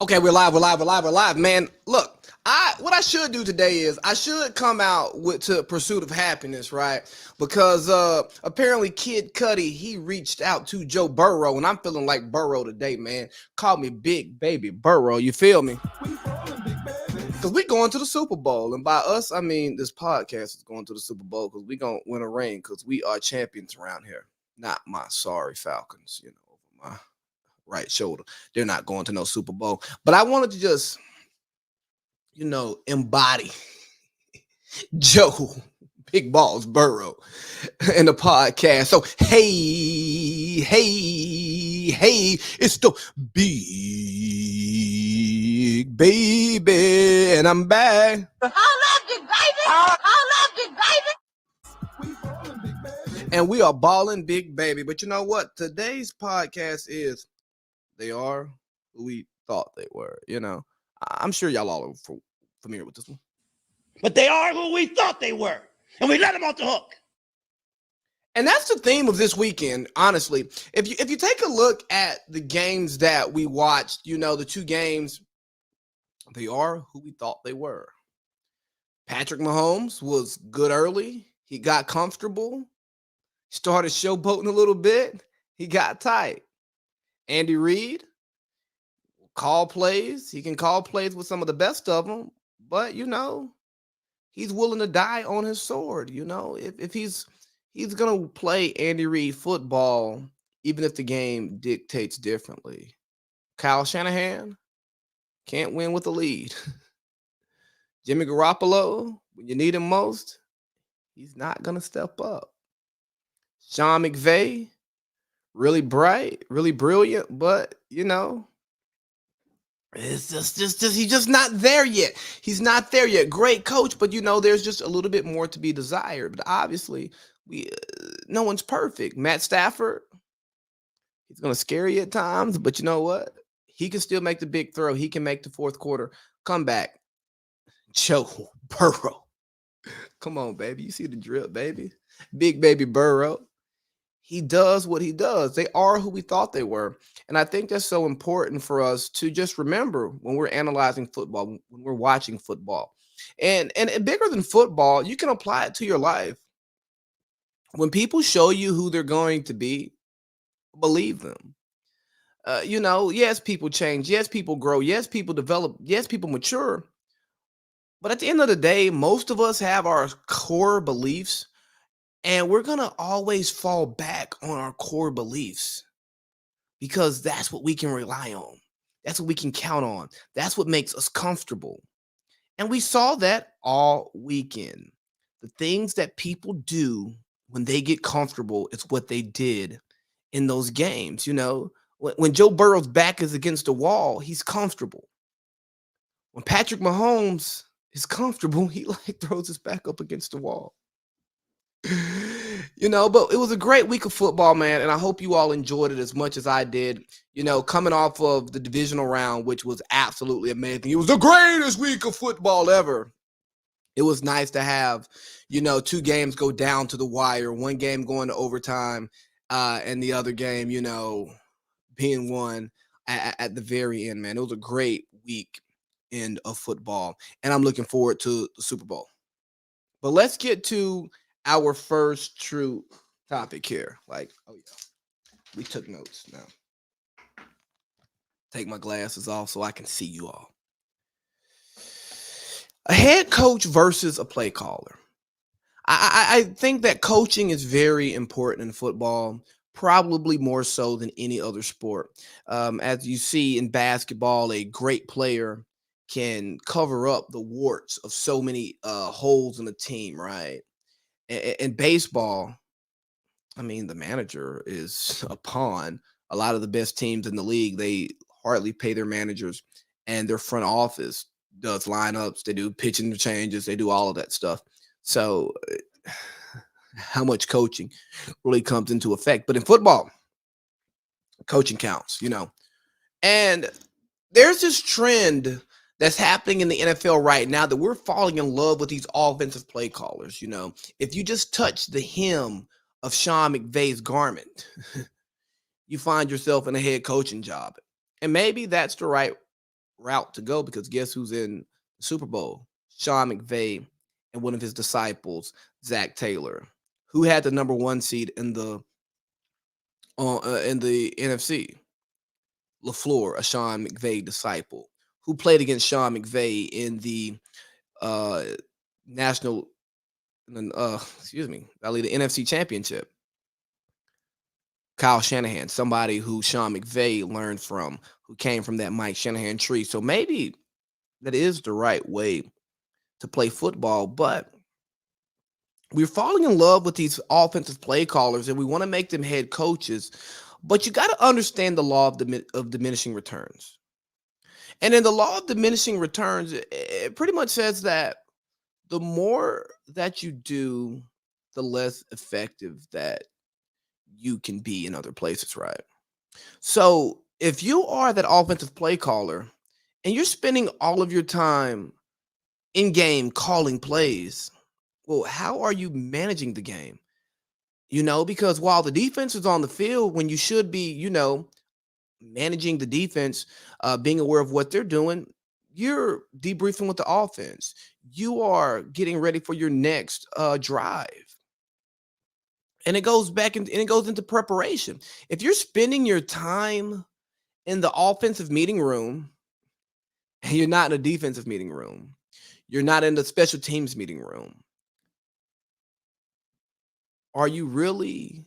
Okay, we're live, man. Look, what I should do today is I should come out with to Pursuit of Happiness, right? Because apparently Kid Cudi, he reached out to Joe Burrow, and I'm feeling like Burrow today, man. Call me Big Baby Burrow, you feel me? Because we going to the Super Bowl, and by us, I mean this podcast is going to the Super Bowl because we gonna win a ring because we are champions around here. Not my sorry Falcons, over my right shoulder. They're not going to no Super Bowl. But I wanted to just, embody Joe Big Balls Burrow in the podcast. So, hey, it's the Big Baby, and I'm back. And we are balling Big Baby. But you know what? Today's podcast is they are who we thought they were. I'm sure y'all all are familiar with this one. But they are who we thought they were, and we let them off the hook. And that's the theme of this weekend, honestly. If you take a look at the games that we watched, the two games, they are who we thought they were. Patrick Mahomes was good early. He got comfortable, started showboating a little bit. He got tight. Andy Reid call plays. He can call plays with some of the best of them, but he's willing to die on his sword. If he's gonna play Andy Reid football, even if the game dictates differently. Kyle Shanahan can't win with a lead. Jimmy Garoppolo, when you need him most, he's not gonna step up. Sean McVay, really bright, really brilliant, but it's just he's just not there yet. He's not there yet. Great coach, but there's just a little bit more to be desired. But obviously, no one's perfect. Matt Stafford, he's gonna scare you at times, but you know what? He can still make the big throw. He can make the fourth quarter comeback. Joe Burrow, come on, baby. You see the drip, baby. Big Baby Burrow. He does what he does. They are who we thought they were. And I think that's so important for us to just remember when we're analyzing football, when we're watching football. And bigger than football, you can apply it to your life. When people show you who they're going to be, believe them. Yes, people change. Yes, people grow. Yes, people develop. Yes, people mature. But at the end of the day, most of us have our core beliefs. And we're going to always fall back on our core beliefs because that's what we can rely on. That's what we can count on. That's what makes us comfortable. And we saw that all weekend. The things that people do when they get comfortable is what they did in those games. When Joe Burrow's back is against the wall, he's comfortable. When Patrick Mahomes is comfortable, he throws his back up against the wall. But it was a great week of football, man, and I hope you all enjoyed it as much as I did. Coming off of the divisional round, which was absolutely amazing. It was the greatest week of football ever. It was nice to have, two games go down to the wire, one game going to overtime, and the other game, being won at the very end, man. It was a great week end of football, and I'm looking forward to the Super Bowl. But let's get to our first true topic here. We took notes now. Take my glasses off so I can see you all. A head coach versus a play caller. I think that coaching is very important in football, probably more so than any other sport. As you see in basketball, a great player can cover up the warts of so many holes in a team, right? In baseball, I mean, the manager is a pawn. A lot of the best teams in the league, they hardly pay their managers, and their front office does lineups. They do pitching changes. They do all of that stuff. So how much coaching really comes into effect? But in football, coaching counts, And there's this trend that's happening in the NFL right now that we're falling in love with these offensive play callers. If you just touch the hem of Sean McVay's garment, you find yourself in a head coaching job. And maybe that's the right route to go because guess who's in the Super Bowl? Sean McVay and one of his disciples, Zach Taylor, who had the number one seed in the NFC. LaFleur, a Sean McVay disciple, who played against Sean McVay in the uh, national, the NFC Championship. Kyle Shanahan, somebody who Sean McVay learned from, who came from that Mike Shanahan tree. So maybe that is the right way to play football, but we're falling in love with these offensive play callers and we want to make them head coaches, but you got to understand the law of diminishing returns. And in the law of diminishing returns, it pretty much says that the more that you do, the less effective that you can be in other places, right? So if you are that offensive play caller and you're spending all of your time in game calling plays, well, how are you managing the game? Because while the defense is on the field, when you should be, managing the defense, being aware of what they're doing, you're debriefing with the offense. You are getting ready for your next drive. And it goes back and it goes into preparation. If you're spending your time in the offensive meeting room and you're not in a defensive meeting room, you're not in the special teams meeting room, are you really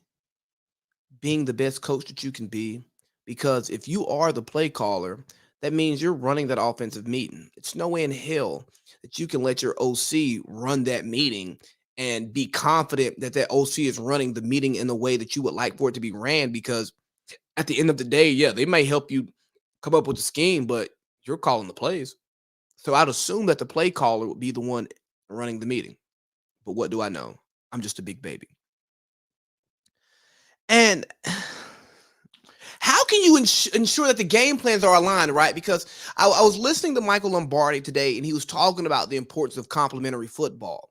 being the best coach that you can be? Because if you are the play caller, that means you're running that offensive meeting. It's no way in hell that you can let your OC run that meeting and be confident that that OC is running the meeting in the way that you would like for it to be ran. Because at the end of the day, yeah, they may help you come up with a scheme, but you're calling the plays. So I'd assume that the play caller would be the one running the meeting. But what do I know? I'm just a big baby. And how can you ensure that the game plans are aligned, right? Because I was listening to Michael Lombardi today, and he was talking about the importance of complementary football.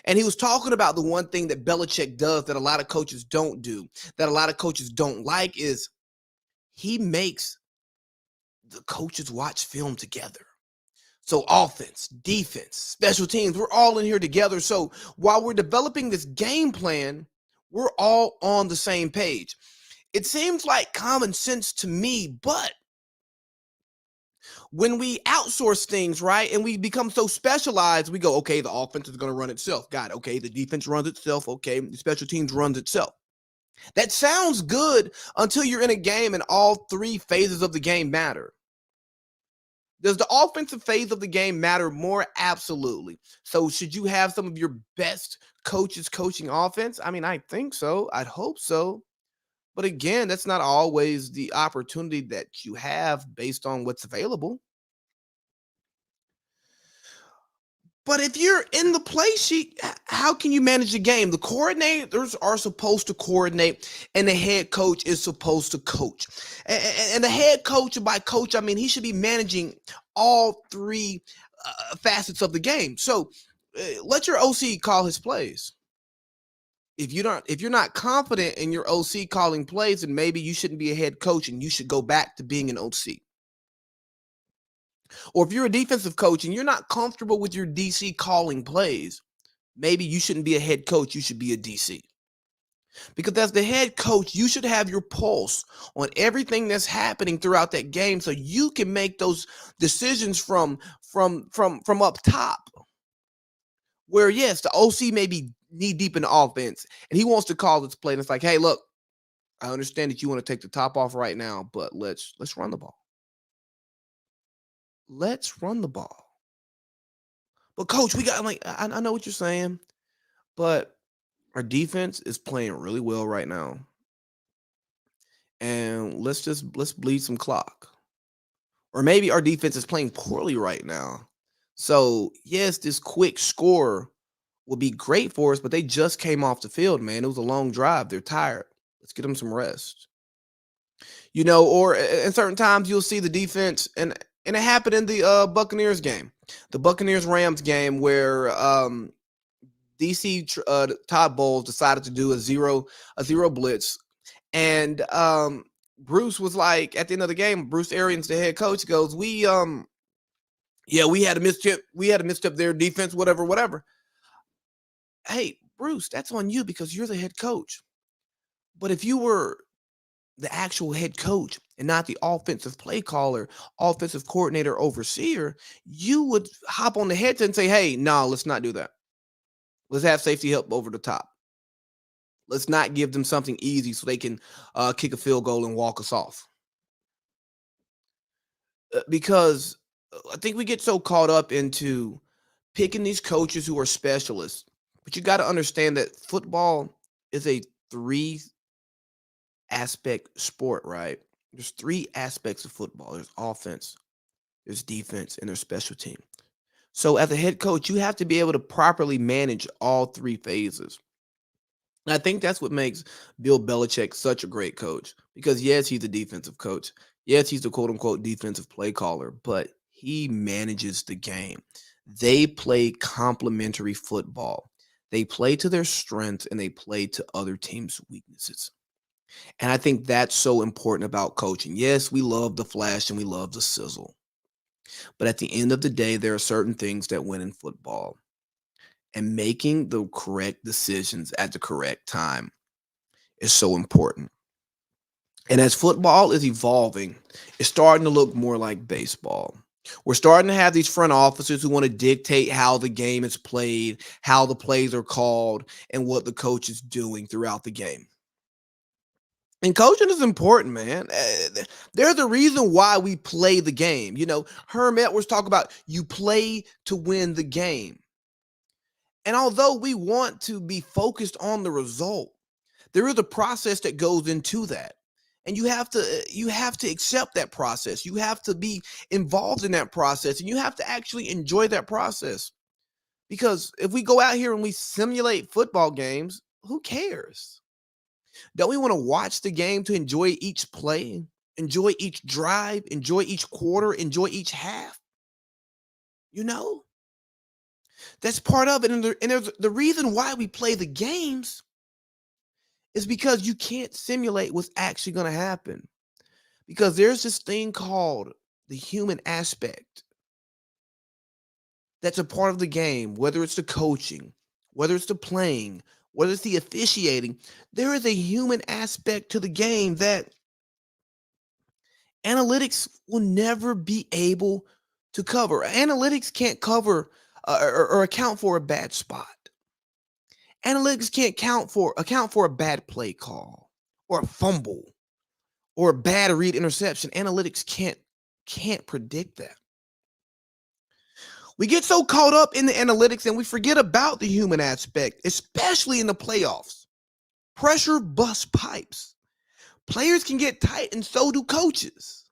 And he was talking about the one thing that Belichick does that a lot of coaches don't do, that a lot of coaches don't like, is he makes the coaches watch film together. So offense, defense, special teams, we're all in here together. So while we're developing this game plan, we're all on the same page. It seems like common sense to me, but when we outsource things, right, and we become so specialized, we go, okay, the offense is going to run itself. Got it. Okay, the defense runs itself. Okay, the special teams runs itself. That sounds good until you're in a game and all three phases of the game matter. Does the offensive phase of the game matter more? Absolutely. So should you have some of your best coaches coaching offense? I mean, I think so. I'd hope so. But again, that's not always the opportunity that you have based on what's available. But if you're in the play sheet, how can you manage the game? The coordinators are supposed to coordinate, and the head coach is supposed to coach. And the head coach, and by coach, I mean he should be managing all three facets of the game. So let your OC call his plays. If you're not confident in your OC calling plays, then maybe you shouldn't be a head coach and you should go back to being an OC. Or if you're a defensive coach and you're not comfortable with your DC calling plays, maybe you shouldn't be a head coach, you should be a DC. Because as the head coach, you should have your pulse on everything that's happening throughout that game so you can make those decisions from up top. Where yes, the OC may be knee deep in the offense and he wants to call this play. And it's like, hey, look, I understand that you want to take the top off right now, but let's run the ball. Let's run the ball. But coach, I know what you're saying, but our defense is playing really well right now. And let's bleed some clock. Or maybe our defense is playing poorly right now. So yes, this quick score will be great for us, but they just came off the field, man. It was a long drive. They're tired. Let's get them some rest. Or in certain times you'll see the defense, and it happened in the Buccaneers game, the Buccaneers Rams game, where DC Todd Bowles decided to do a zero blitz, and Bruce was like, at the end of the game, Bruce Arians, the head coach, goes, we Yeah, we had a misstep. We had a misstep there, defense, whatever, whatever. Hey, Bruce, that's on you because you're the head coach. But if you were the actual head coach and not the offensive play caller, offensive coordinator, overseer, you would hop on the headset and say, "Hey, no, let's not do that. Let's have safety help over the top. Let's not give them something easy so they can kick a field goal and walk us off." Because I think we get so caught up into picking these coaches who are specialists. But you got to understand that football is a three aspect sport, right? There's three aspects of football. There's offense, there's defense, and there's special team. So as a head coach, you have to be able to properly manage all three phases. And I think that's what makes Bill Belichick such a great coach. Because yes, he's a defensive coach. Yes, he's the quote unquote defensive play caller, but he manages the game. They play complementary football. They play to their strengths and they play to other teams' weaknesses. And I think that's so important about coaching. Yes, we love the flash and we love the sizzle. But at the end of the day, there are certain things that win in football. And making the correct decisions at the correct time is so important. And as football is evolving, it's starting to look more like baseball. We're starting to have these front officers who want to dictate how the game is played, how the plays are called, and what the coach is doing throughout the game. And coaching is important, man. There's a reason why we play the game. You know, Herm Edwards talk about you play to win the game. And although we want to be focused on the result, there is a process that goes into that. And you have to accept that process. You have to be involved in that process and you have to actually enjoy that process. Because if we go out here and we simulate football games, who cares? Don't we want to watch the game to enjoy each play, enjoy each drive, enjoy each quarter, enjoy each half? You know, that's part of it. And there's the reason why we play the games is because you can't simulate what's actually going to happen. Because there's this thing called the human aspect that's a part of the game, whether it's the coaching, whether it's the playing, whether it's the officiating. There is a human aspect to the game that analytics will never be able to cover. Analytics can't cover or account for a bad spot. Analytics can't account for a bad play call or a fumble or a bad read interception. Analytics can't predict that. We get so caught up in the analytics and we forget about the human aspect, especially in the playoffs. Pressure busts pipes. Players can get tight, and so do coaches.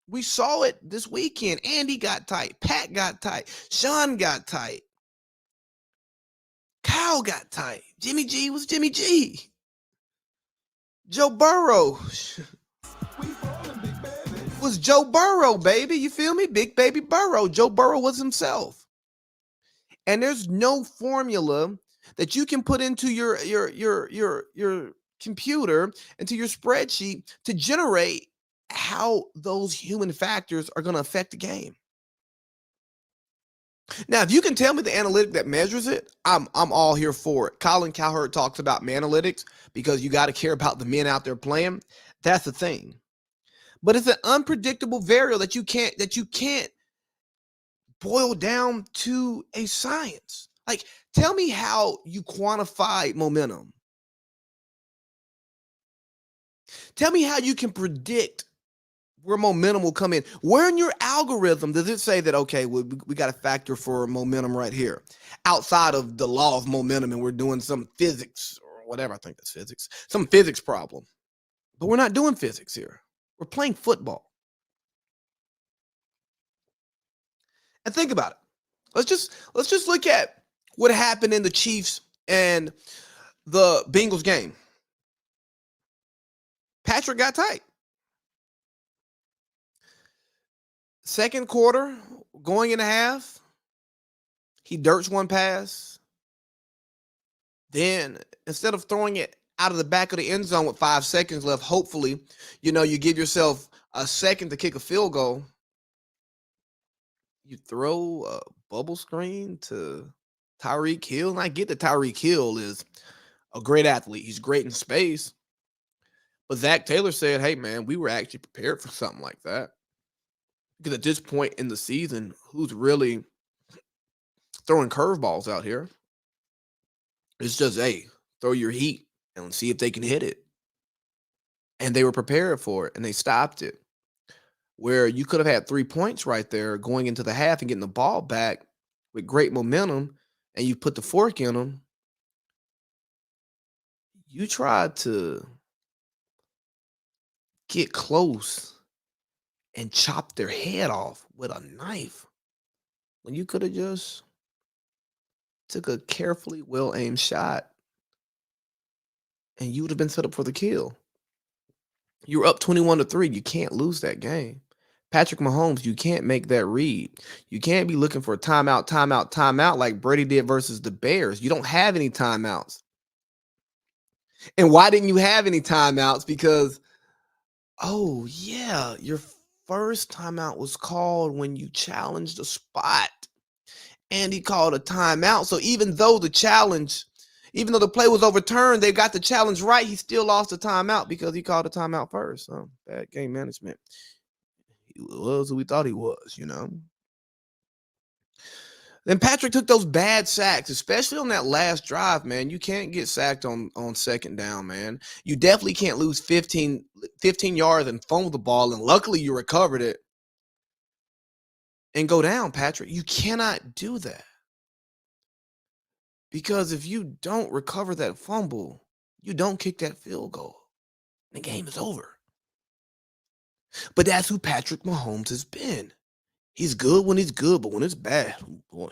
We saw it this weekend. Andy got tight. Pat got tight. Sean got tight. Kyle got tight. Jimmy G was Jimmy G. Joe Burrow was Joe Burrow, baby. You feel me? Big baby Burrow. Joe Burrow was himself. And there's no formula that you can put into your computer, into your spreadsheet to generate how those human factors are going to affect the game. Now, if you can tell me the analytic that measures it, I'm all here for it. Colin Cowherd talks about analytics because you got to care about the men out there playing. That's the thing. But it's an unpredictable variable that you can't boil down to a science. Like, tell me how you quantify momentum. Tell me how you can predict where momentum will come in. Where in your algorithm does it say that, okay, we got a factor for momentum right here outside of the law of momentum and we're doing some physics or whatever? I think that's physics, some physics problem. But we're not doing physics here. We're playing football. And think about it. Let's just look at what happened in the Chiefs and the Bengals game. Patrick got tight. Second quarter, going in a half, he dirts one pass. Then instead of throwing it out of the back of the end zone with 5 seconds left, hopefully, you give yourself a second to kick a field goal. You throw a bubble screen to Tyreek Hill, and I get that Tyreek Hill is a great athlete. He's great in space. But Zach Taylor said, hey, man, we were actually prepared for something like that. Because at this point in the season, who's really throwing curveballs out here? It's just, hey, throw your heat and see if they can hit it. And they were prepared for it, and they stopped it. Where you could have had 3 points right there going into the half and getting the ball back with great momentum, and you put the fork in them. You tried to get close and chop their head off with a knife when you could have just took a carefully well-aimed shot and you would have been set up for the kill. You're up 21-3. You can't lose that game. Patrick Mahomes, you can't make that read. You can't be looking for a timeout, timeout, timeout like Brady did versus the Bears. You don't have any timeouts. And why didn't you have any timeouts? Because, oh, yeah, your first timeout was called when you challenged a spot. And he called a timeout. So even though the play was overturned, they got the challenge right, he still lost the timeout because he called a timeout first. So bad game management. He was who we thought he was, Then Patrick took those bad sacks, especially on that last drive, man. You can't get sacked on second down, man. You definitely can't lose 15 yards and fumble the ball, and luckily you recovered it and go down, Patrick. You cannot do that. Because if you don't recover that fumble, you don't kick that field goal. The game is over. But that's who Patrick Mahomes has been. He's good when he's good, but when it's bad, boy,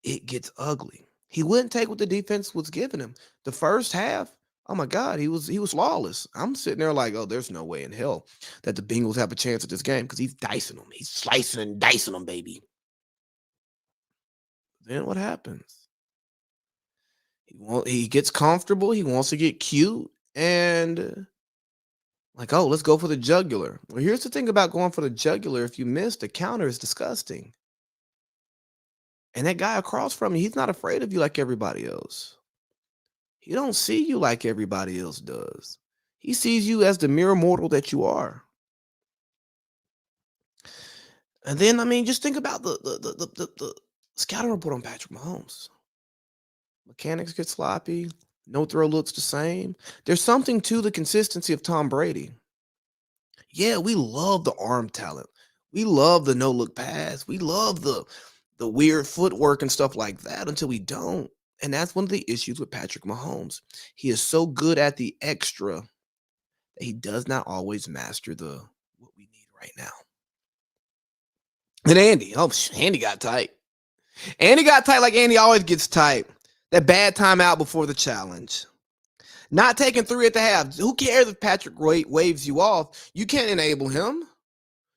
it gets ugly. He wouldn't take what the defense was giving him. The first half, oh my God, he was flawless. I'm sitting there like, oh, there's no way in hell that the Bengals have a chance at this game because he's dicing them. He's slicing and dicing them, baby. Then what happens? He gets comfortable. He wants to get cute. And like, oh, let's go for the jugular. Well, here's the thing about going for the jugular. If you miss, the counter is disgusting. And that guy across from you, he's not afraid of you like everybody else. He don't see you like everybody else does. He sees you as the mere mortal that you are. And then, I mean, just think about the scouting report on Patrick Mahomes. Mechanics get sloppy. No throw looks the same. There's something to the consistency of Tom Brady. Yeah, we love the arm talent. We love the no-look pass. We love the weird footwork and stuff like that until we don't. And that's one of the issues with Patrick Mahomes. He is so good at the extra that he does not always master what we need right now. And Andy got tight. Andy got tight like Andy always gets tight. That bad timeout before the challenge. Not taking 3 at the half. Who cares if Patrick waves you off? You can't enable him.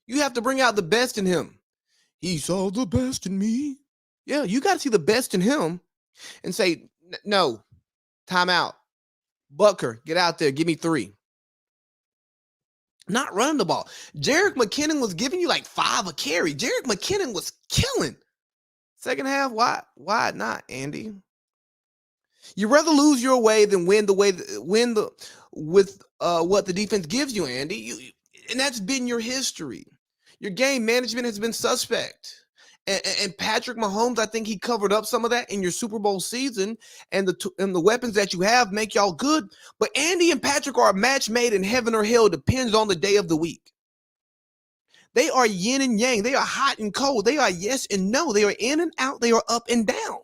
You have to bring out the best in him. He saw the best in me. Yeah, you got to see the best in him and say, no, timeout. Butker, get out there. Give me 3. Not running the ball. Jerick McKinnon was giving you like 5 a carry. Jerick McKinnon was killing. Second half, why not, Andy? You'd rather lose your way than win with what the defense gives you, Andy. And that's been your history. Your game management has been suspect. And Patrick Mahomes, I think he covered up some of that in your Super Bowl season, and the weapons that you have make y'all good. But Andy and Patrick are a match made in heaven or hell, depends on the day of the week. They are yin and yang. They are hot and cold. They are yes and no. They are in and out. They are up and down.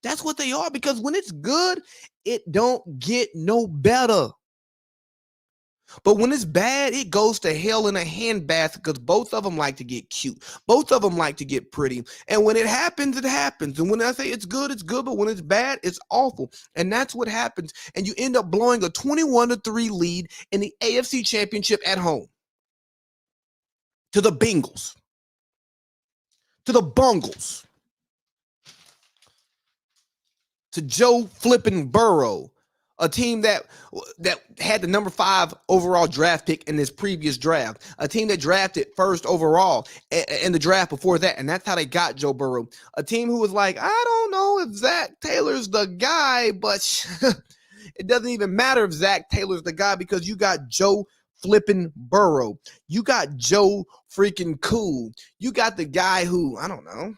That's what they are, because when it's good, it don't get no better. But when it's bad, it goes to hell in a handbasket, because both of them like to get cute. Both of them like to get pretty. And when it happens, it happens. And when I say it's good, but when it's bad, it's awful. And that's what happens. And you end up blowing a 21-3 lead in the AFC Championship at home. To the Bengals. To the Bungles. To Joe flipping Burrow, A team that had the number 5 overall draft pick in this previous draft, a team that drafted first overall in the draft before that, and that's how they got Joe Burrow. A team who was like, I don't know if Zach Taylor's the guy, but it doesn't even matter if Zach Taylor's the guy because you got Joe flipping Burrow. You got Joe freaking cool. You got the guy who, I don't know,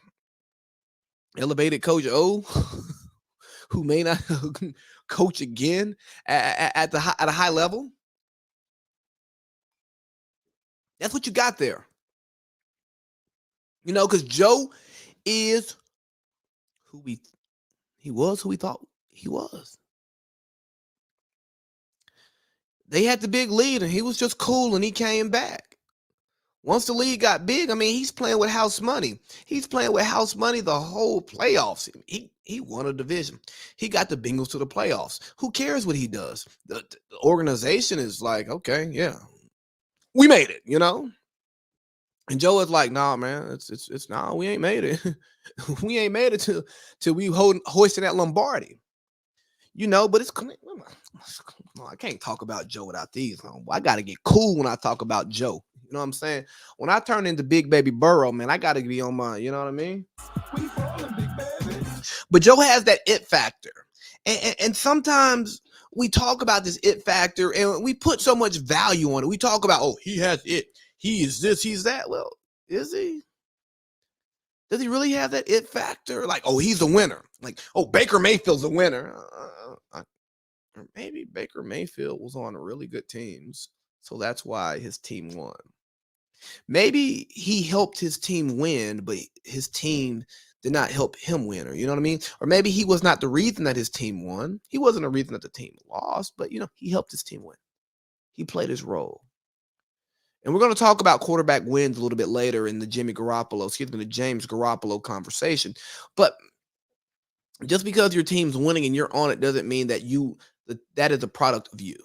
elevated Coach O, who may not coach again at a high level. That's what you got there. You know, because Joe is who he was who we thought he was. They had the big lead and he was just cool and he came back. Once the league got big, I mean, he's playing with house money. He's playing with house money the whole playoffs. He won a division. He got the Bengals to the playoffs. Who cares what he does? The organization is like, okay, yeah, we made it, you know? And Joe is like, nah, man, it's nah, we ain't made it. We ain't made it till we hoisting that Lombardi. You know, but it's I can't talk about Joe without these. I got to get cool when I talk about Joe. You know what I'm saying? When I turn into Big Baby Burrow, man, I got to be on my, you know what I mean? But Joe has that it factor. And sometimes we talk about this it factor and we put so much value on it. We talk about, oh, he has it. He is this, he's that. Well, is he? Does he really have that it factor? Like, oh, he's a winner. Like, oh, Baker Mayfield's a winner. Or maybe Baker Mayfield was on really good teams, so that's why his team won. Maybe he helped his team win, but his team did not help him win, or you know what I mean? Or maybe he was not the reason that his team won. He wasn't a reason that the team lost, but you know, he helped his team win. He played his role. And we're going to talk about quarterback wins a little bit later in the James Garoppolo conversation. But just because your team's winning and you're on it doesn't mean that that is a product of you.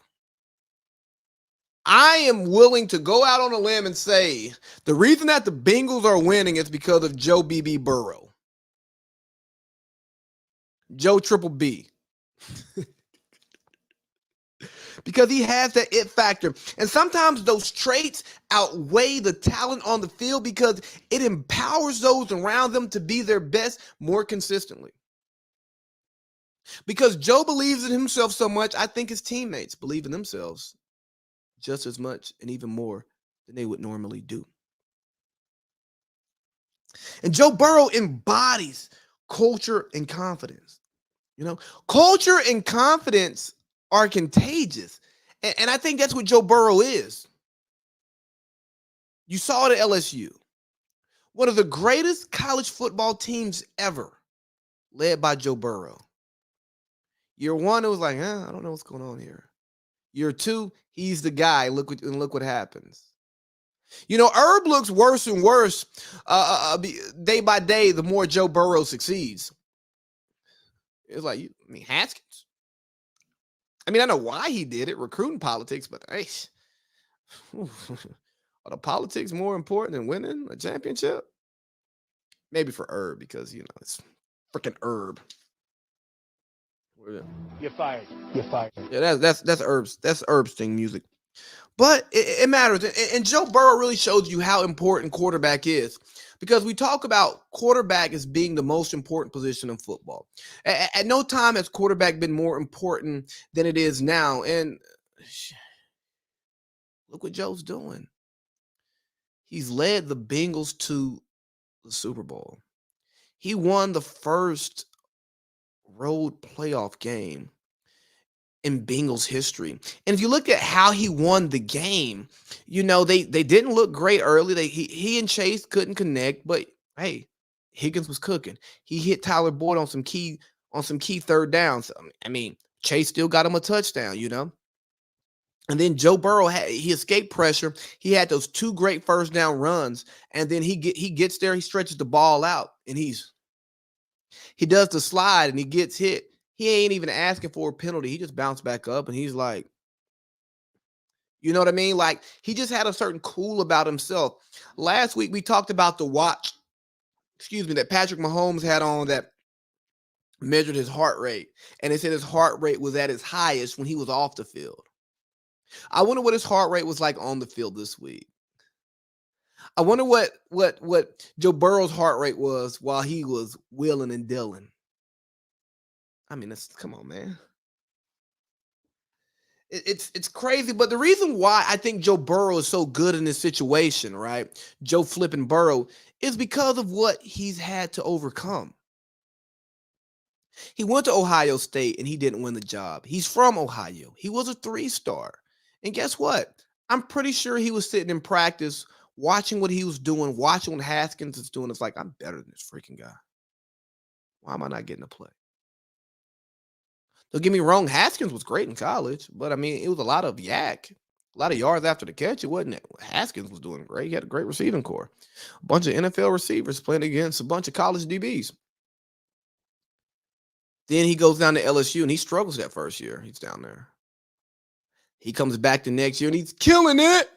I am willing to go out on a limb and say the reason that the Bengals are winning is because of Joe BB Burrow. Joe Triple B. Because he has that it factor. And sometimes those traits outweigh the talent on the field because it empowers those around them to be their best more consistently. Because Joe believes in himself so much, I think his teammates believe in themselves just as much and even more than they would normally do. And Joe Burrow embodies culture and confidence. You know, culture and confidence are contagious. And I think that's what Joe Burrow is. You saw it at LSU. One of the greatest college football teams ever, led by Joe Burrow. Year one, it was like, I don't know what's going on here. Year two, he's the guy. Look what happens. You know, Herb looks worse and worse day by day the more Joe Burrow succeeds. It's like, Haskins? I mean, I know why he did it, recruiting politics, but hey, are the politics more important than winning a championship? Maybe for Herb because, it's freaking Herb. You're fired. You're fired. Yeah, that's Herb's thing music. But it matters. And Joe Burrow really shows you how important quarterback is because we talk about quarterback as being the most important position in football. At no time has quarterback been more important than it is now. And look what Joe's doing. He's led the Bengals to the Super Bowl. He won the first road playoff game in Bengals history. And if you look at how he won the game, they didn't look great early. He and Chase couldn't connect, but hey, Higgins was cooking. He hit Tyler Boyd on some key third downs. I mean, Chase still got him a touchdown, And then Joe Burrow he escaped pressure. He had those two great first down runs, and then he gets there, he stretches the ball out, and he does the slide and he gets hit. He ain't even asking for a penalty. He just bounced back up and he's like, you know what I mean? Like he just had a certain cool about himself. Last week we talked about the watch, that Patrick Mahomes had on that measured his heart rate, and they said his heart rate was at its highest when he was off the field. I wonder what his heart rate was like on the field this week. I wonder what Joe Burrow's heart rate was while he was wheeling and dealing. I mean, that's come on, man. It's crazy, but the reason why I think Joe Burrow is so good in this situation, right? Joe flipping Burrow is because of what he's had to overcome. He went to Ohio State and he didn't win the job. He's from Ohio. He was a 3-star. And guess what? I'm pretty sure he was sitting in practice watching what he was doing, watching what Haskins is doing. It's like, I'm better than this freaking guy. Why am I not getting a play? Don't get me wrong, Haskins was great in college, but I mean, it was a lot of yak, a lot of yards after the catch. It wasn't it? Haskins was doing great. He had a great receiving core. A bunch of NFL receivers playing against a bunch of college DBs. Then he goes down to LSU and he struggles that first year. He's down there. He comes back the next year and he's killing it.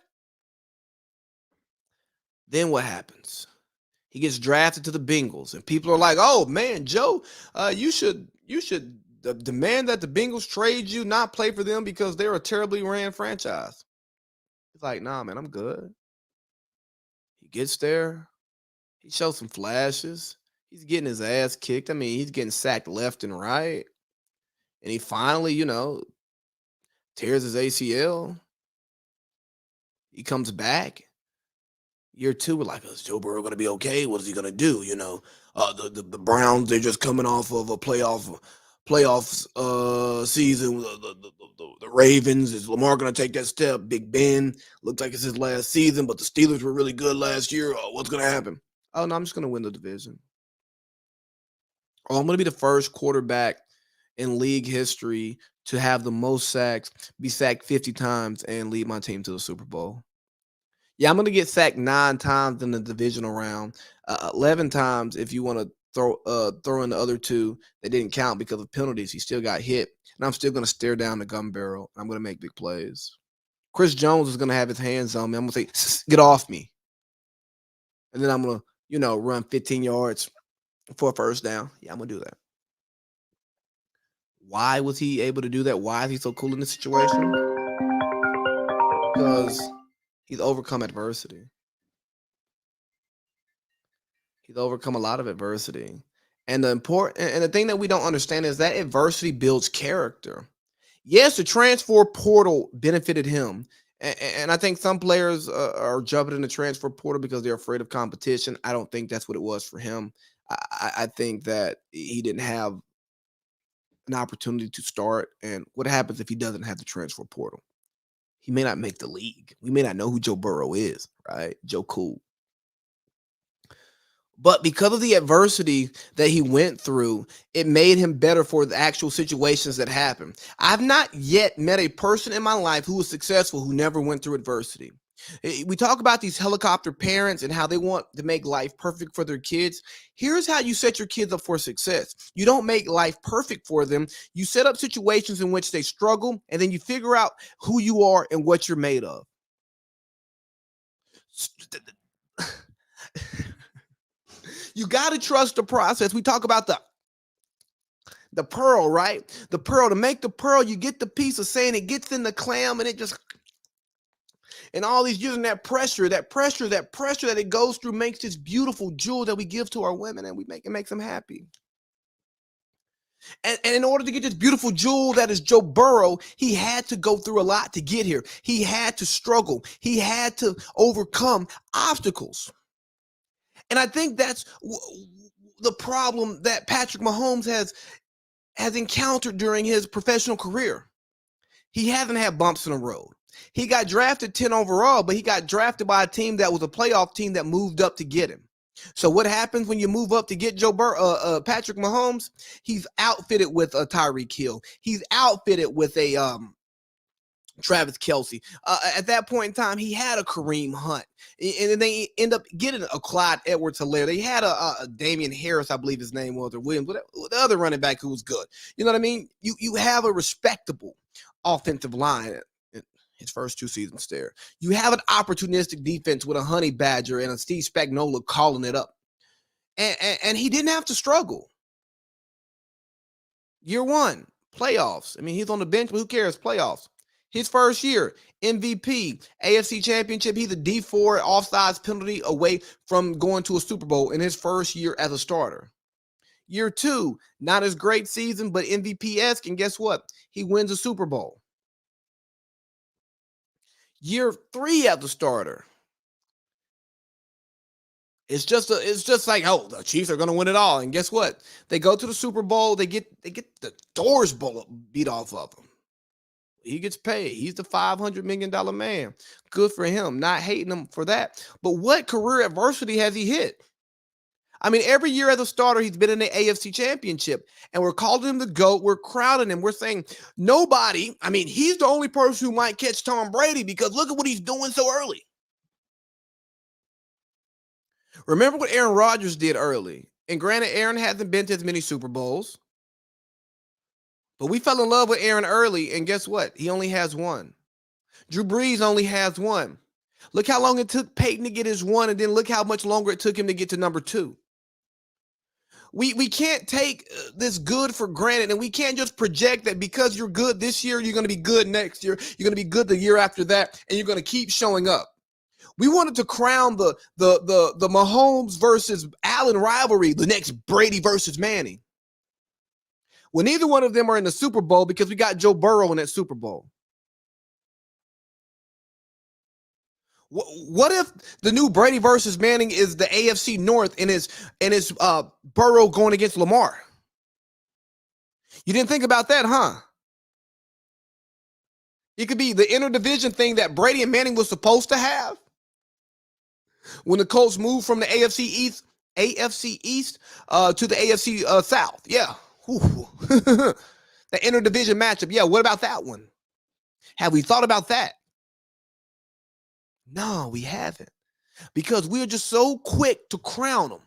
Then what happens? He gets drafted to the Bengals, and people are like, "Oh man, Joe, you should demand that the Bengals trade you, not play for them because they're a terribly ran franchise." He's like, "Nah, man, I'm good." He gets there. He shows some flashes. He's getting his ass kicked. I mean, he's getting sacked left and right, and he finally, tears his ACL. He comes back. Year two, we're like, is Joe Burrow going to be okay? What is he going to do? The Browns, they're just coming off of a playoffs season. The Ravens, is Lamar going to take that step? Big Ben looks like it's his last season, but the Steelers were really good last year. What's going to happen? Oh, no, I'm just going to win the division. Oh, I'm going to be the first quarterback in league history to have the most sacks, be sacked 50 times, and lead my team to the Super Bowl. Yeah, I'm going to get sacked 9 times in the divisional round, 11 times if you want to throw in the other 2 that didn't count because of penalties. He still got hit, and I'm still going to stare down the gun barrel. I'm going to make big plays. Chris Jones is going to have his hands on me. I'm going to say, get off me. And then I'm going to, run 15 yards for a first down. Yeah, I'm going to do that. Why was he able to do that? Why is he so cool in this situation? Because he's overcome adversity. He's overcome a lot of adversity. And the thing that we don't understand is that adversity builds character. Yes, the transfer portal benefited him. And I think some players are jumping in the transfer portal because they're afraid of competition. I don't think that's what it was for him. I think that he didn't have an opportunity to start. And what happens if he doesn't have the transfer portal? He may not make the league. We may not know who Joe Burrow is, right? Joe Cool. But because of the adversity that he went through, it made him better for the actual situations that happen. I've not yet met a person in my life who was successful who never went through adversity. We talk about these helicopter parents and how they want to make life perfect for their kids. Here's how you set your kids up for success. You don't make life perfect for them. You set up situations in which they struggle, and then you figure out who you are and what you're made of. You got to trust the process. We talk about the pearl, right? The pearl. To make the pearl, you get the piece of sand, it gets in the clam, and it just, and all these using that pressure that it goes through makes this beautiful jewel that we give to our women, and it makes them happy. And in order to get this beautiful jewel that is Joe Burrow, he had to go through a lot to get here. He had to struggle. He had to overcome obstacles. And I think that's the problem that Patrick Mahomes has encountered during his professional career. He hasn't had bumps in the road. He got drafted 10 overall, but he got drafted by a team that was a playoff team that moved up to get him. So what happens when you move up to get Patrick Mahomes? He's outfitted with a Tyreek Hill. He's outfitted with a Travis Kelce. At that point in time, he had a Kareem Hunt. And then they end up getting a Clyde Edwards-Helaire. They had a Damian Harris, I believe his name was, or Williams, the other running back who was good. You know what I mean? You have a respectable offensive line in his first 2 seasons there. You have an opportunistic defense with a Honey Badger and a Steve Spagnuolo calling it up. And he didn't have to struggle. Year one, playoffs. I mean, he's on the bench, but who cares? Playoffs. His first year, MVP, AFC Championship. He's a D4 offsides penalty away from going to a Super Bowl in his first year as a starter. Year two, not as great season, but MVP-esque. And guess what? He wins a Super Bowl. Year three as a starter. It's just like, oh, the Chiefs are going to win it all. And guess what? They go to the Super Bowl. They get the doors beat off of them. He gets paid. He's the $500 million man. Good for him. Not hating him for that. But what career adversity has he hit? I mean, every year as a starter, he's been in the AFC Championship, and we're calling him the GOAT. We're crowding him. We're saying nobody. I mean, he's the only person who might catch Tom Brady because look at what he's doing so early. Remember what Aaron Rodgers did early. And granted, Aaron hasn't been to as many Super Bowls. But we fell in love with Aaron early, and guess what? He only has one. Drew Brees only has one. Look how long it took Peyton to get his one, and then look how much longer it took him to get to number two. We can't take this good for granted, and we can't just project that because you're good this year, you're going to be good next year. You're going to be good the year after that, and you're going to keep showing up. We wanted to crown the Mahomes versus Allen rivalry, the next Brady versus Manning. Well, neither one of them are in the Super Bowl because we got Joe Burrow in that Super Bowl. What if the new Brady versus Manning is the AFC North and is Burrow going against Lamar? You didn't think about that, huh? It could be the interdivision thing that Brady and Manning was supposed to have when the Colts moved from the AFC East to the AFC South. Yeah. The interdivision matchup. Yeah, what about that one? Have we thought about that? No, we haven't. Because we're just so quick to crown them.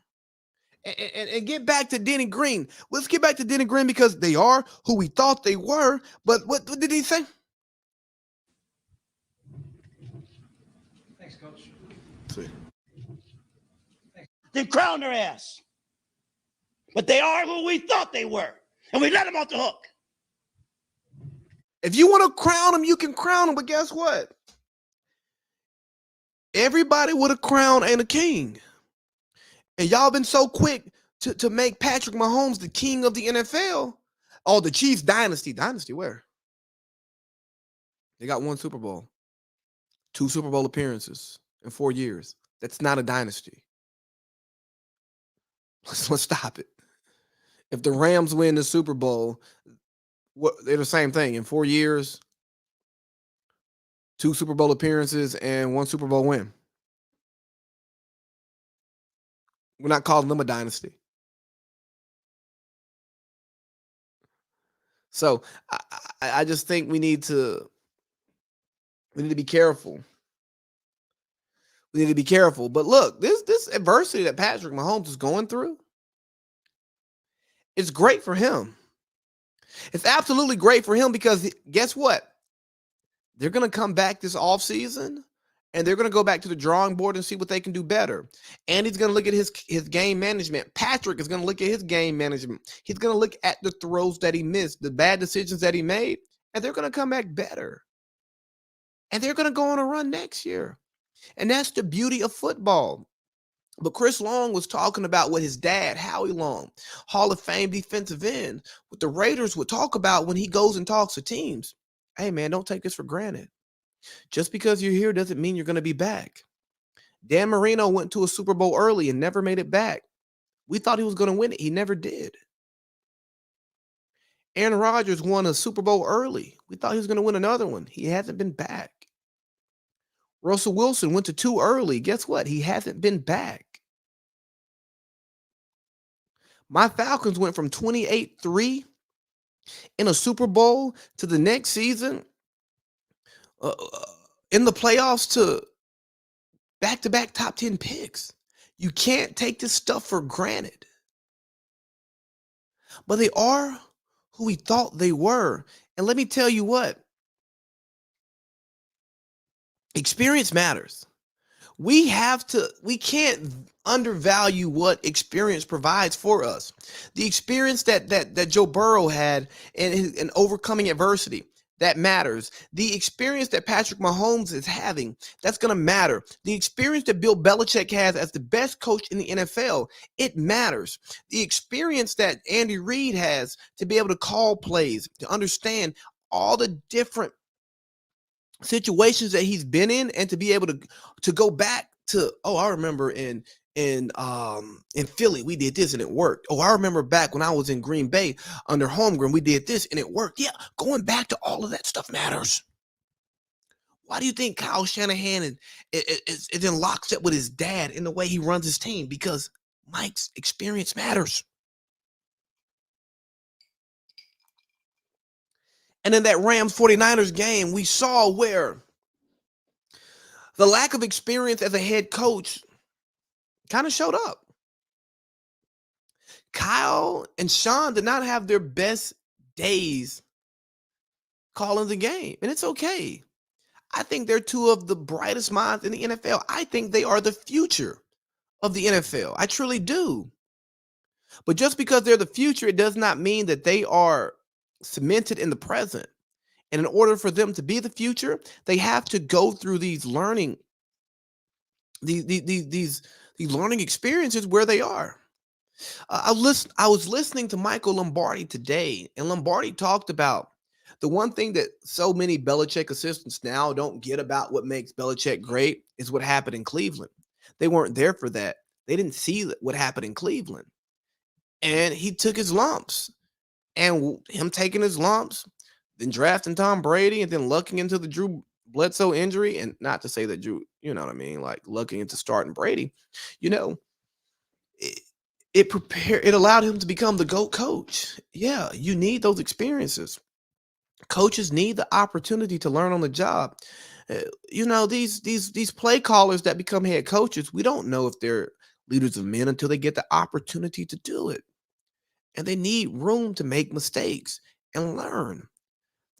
And get back to Denny Green. Let's get back to Denny Green because they are who we thought they were. But what did he say? Thanks, Coach. See. They crowned their ass. But they are who we thought they were. And we let them off the hook. If you want to crown them, you can crown them. But guess what? Everybody with a crown ain't a king. And y'all been so quick to make Patrick Mahomes the king of the NFL. Oh, the Chiefs dynasty. Dynasty where? They got one Super Bowl. 2 Super Bowl appearances in 4 years. That's not a dynasty. Let's stop it. If the Rams win the Super Bowl, they're the same thing. In 4 years, 2 Super Bowl appearances and 1 Super Bowl win. We're not calling them a dynasty. So I just think we need to be careful. We need to be careful. But look, this adversity that Patrick Mahomes is going through, it's great for him. It's absolutely great for him because guess what? They're going to come back this offseason and they're going to go back to the drawing board and see what they can do better. And he's going to look at his game management. Patrick is going to look at his game management. He's going to look at the throws that he missed, the bad decisions that he made, and they're going to come back better. And they're going to go on a run next year. And that's the beauty of football. But Chris Long was talking about what his dad, Howie Long, Hall of Fame defensive end, what the Raiders would talk about when he goes and talks to teams. Hey, man, don't take this for granted. Just because you're here doesn't mean you're going to be back. Dan Marino went to a Super Bowl early and never made it back. We thought he was going to win it. He never did. Aaron Rodgers won a Super Bowl early. We thought he was going to win another one. He hasn't been back. Russell Wilson went to 2 early. Guess what? He hasn't been back. My Falcons went from 28-3 in a Super Bowl to the next season in the playoffs to back-to-back top 10 picks. You can't take this stuff for granted. But they are who we thought they were. And let me tell you what. Experience matters. We can't undervalue what experience provides for us. The experience that Joe Burrow had in overcoming adversity, that matters. The experience that Patrick Mahomes is having, that's going to matter. The experience that Bill Belichick has as the best coach in the NFL, it matters. The experience that Andy Reid has to be able to call plays, to understand all the different situations that he's been in, and to be able to go back to, oh, I remember in Philly we did this and it worked. Oh, I remember back when I was in Green Bay under Holmgren we did this and it worked. Yeah, going back to all of that stuff matters. Why do you think Kyle Shanahan is in lockstep with his dad in the way he runs his team? Because Mike's experience matters. And in that Rams 49ers game, we saw where the lack of experience as a head coach kind of showed up. Kyle and Sean did not have their best days calling the game, and it's okay. I think they're two of the brightest minds in the NFL. I think they are the future of the NFL. I truly do. But just because they're the future, it does not mean that they are cemented in the present. And in order for them to be the future, they have to go through these learning these learning experiences where they are. I was listening to Michael Lombardi today, and Lombardi talked about the one thing that so many Belichick assistants now don't get about what makes Belichick great is what happened in Cleveland. They weren't there for that. They didn't see what happened in Cleveland. And he took his lumps. And him taking his lumps, then drafting Tom Brady, and then lucking into the Drew Bledsoe injury, and not to say that Drew, you know what I mean, like lucking into starting Brady, you know, it allowed him to become the GOAT coach. Yeah, you need those experiences. Coaches need the opportunity to learn on the job. These play callers that become head coaches, we don't know if they're leaders of men until they get the opportunity to do it. And they need room to make mistakes and learn.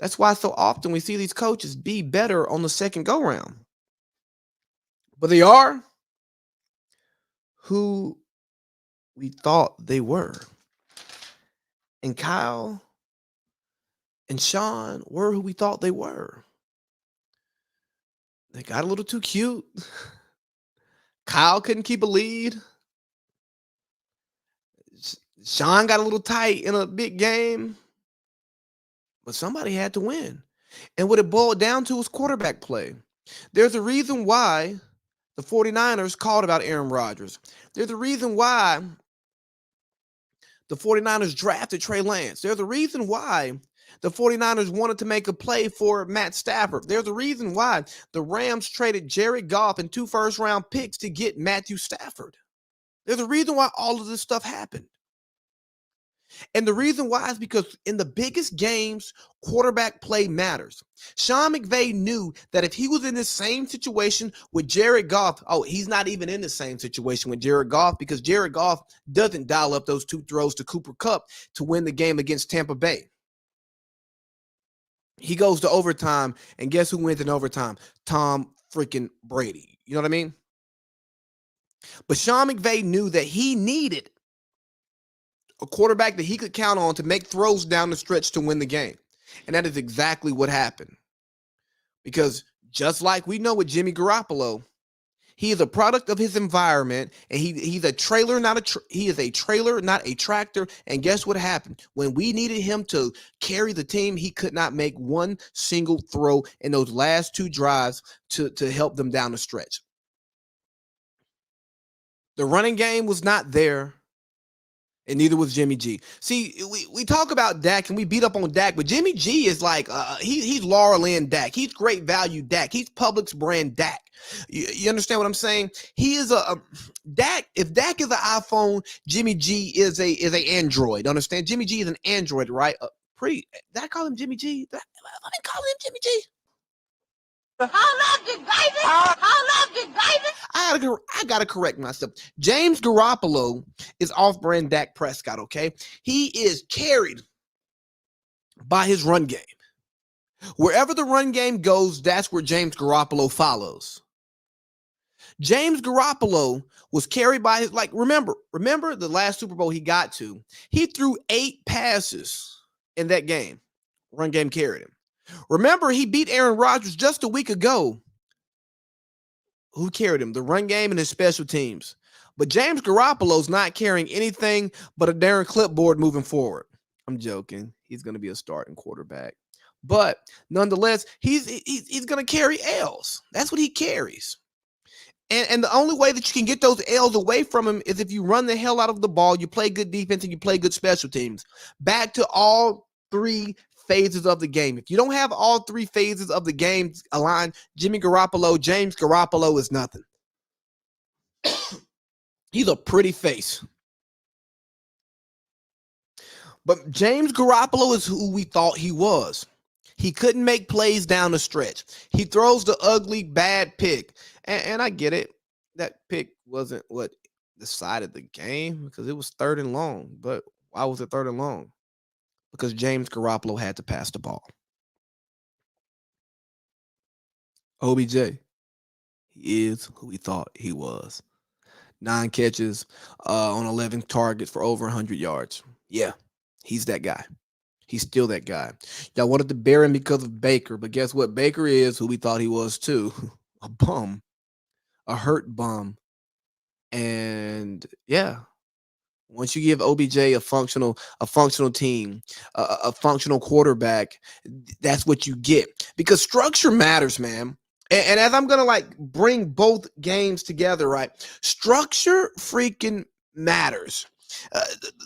That's why so often we see these coaches be better on the second go round. But they are who we thought they were. And Kyle and Sean were who we thought they were. They got a little too cute. Kyle couldn't keep a lead. Sean got a little tight in a big game. But somebody had to win. And what it boiled down to was quarterback play. There's a reason why the 49ers called about Aaron Rodgers. There's a reason why the 49ers drafted Trey Lance. There's a reason why the 49ers wanted to make a play for Matt Stafford. There's a reason why the Rams traded Jared Goff and 2 first-round picks to get Matthew Stafford. There's a reason why all of this stuff happened. And the reason why is because in the biggest games, quarterback play matters. Sean McVay knew that if he was in the same situation with Jared Goff, he's not even in the same situation with Jared Goff because Jared Goff doesn't dial up those 2 throws to Cooper Kupp to win the game against Tampa Bay. He goes to overtime, and guess who wins in overtime? Tom freaking Brady. You know what I mean? But Sean McVay knew that he needed a quarterback that he could count on to make throws down the stretch to win the game. And that is exactly what happened. Because just like we know with Jimmy Garoppolo, he is a product of his environment, and he's a trailer, he is a trailer, not a tractor. And guess what happened? When we needed him to carry the team, he could not make one single throw in those last 2 drives to help them down the stretch. The running game was not there. And neither was Jimmy G. See, we talk about Dak and we beat up on Dak, but Jimmy G is like, he's Laura Lynn Dak. He's great value Dak. He's Publix brand Dak. You understand what I'm saying? He is a Dak. If Dak is an iPhone, Jimmy G is a Android. Understand? Jimmy G is an Android, right? Did I call him Jimmy G? Let me call him Jimmy G. I gotta correct myself. James Garoppolo is off-brand Dak Prescott, okay? He is carried by his run game. Wherever the run game goes, that's where James Garoppolo follows. James Garoppolo was carried by his, like, remember the last Super Bowl he got to, he threw 8 passes in that game. Run game carried him. Remember, he beat Aaron Rodgers just a week ago. Who carried him? The run game and his special teams. But James Garoppolo's not carrying anything but a darn clipboard moving forward. I'm joking. He's going to be a starting quarterback. But nonetheless, he's going to carry L's. That's what he carries. And the only way that you can get those L's away from him is if you run the hell out of the ball, you play good defense, and you play good special teams. Back to all 3 phases of the game. If you don't have all 3 phases of the game aligned, James Garoppolo is nothing. He's a pretty face. But James Garoppolo is who we thought he was. He couldn't make plays down the stretch. He throws the ugly, bad pick. And I get it. That pick wasn't what decided the game because it was 3rd and long. But why was it 3rd and long? Because James Garoppolo had to pass the ball. OBJ, he is who we thought he was. 9 catches on 11 targets for over 100 yards. Yeah, he's that guy. He's still that guy. Y'all wanted to bury him because of Baker, but guess what? Baker is who we thought he was too. A bum. A hurt bum. And yeah, once you give OBJ a functional team, a functional quarterback, that's what you get. Because structure matters, man. And as I'm going to like bring both games together, right? Structure freaking matters.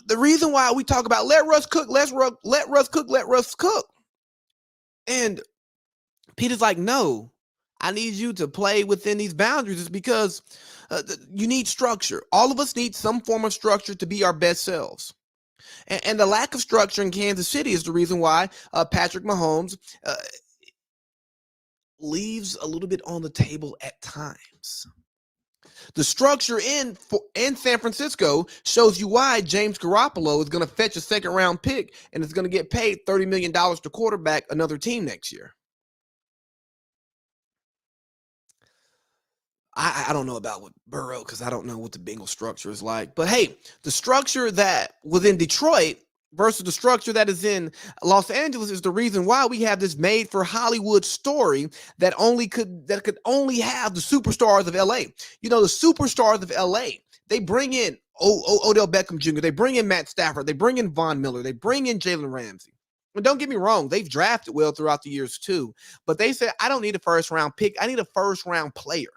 The reason why we talk about let Russ cook. And Peter's like, no, I need you to play within these boundaries is because you need structure. All of us need some form of structure to be our best selves. And the lack of structure in Kansas City is the reason why Patrick Mahomes leaves a little bit on the table at times. The structure in San Francisco shows you why James Garoppolo is going to fetch a 2nd-round pick and is going to get paid $30 million to quarterback another team next year. I don't know about what Burrow because I don't know what the Bengals structure is like. But hey, the structure that was in Detroit versus the structure that is in Los Angeles is the reason why we have this made for Hollywood story that could only have the superstars of LA. You know, the superstars of LA, they bring in Odell Beckham Jr., they bring in Matt Stafford, they bring in Von Miller, they bring in Jalen Ramsey. And don't get me wrong, they've drafted well throughout the years too. But they said, I don't need a 1st-round pick, I need a 1st-round player.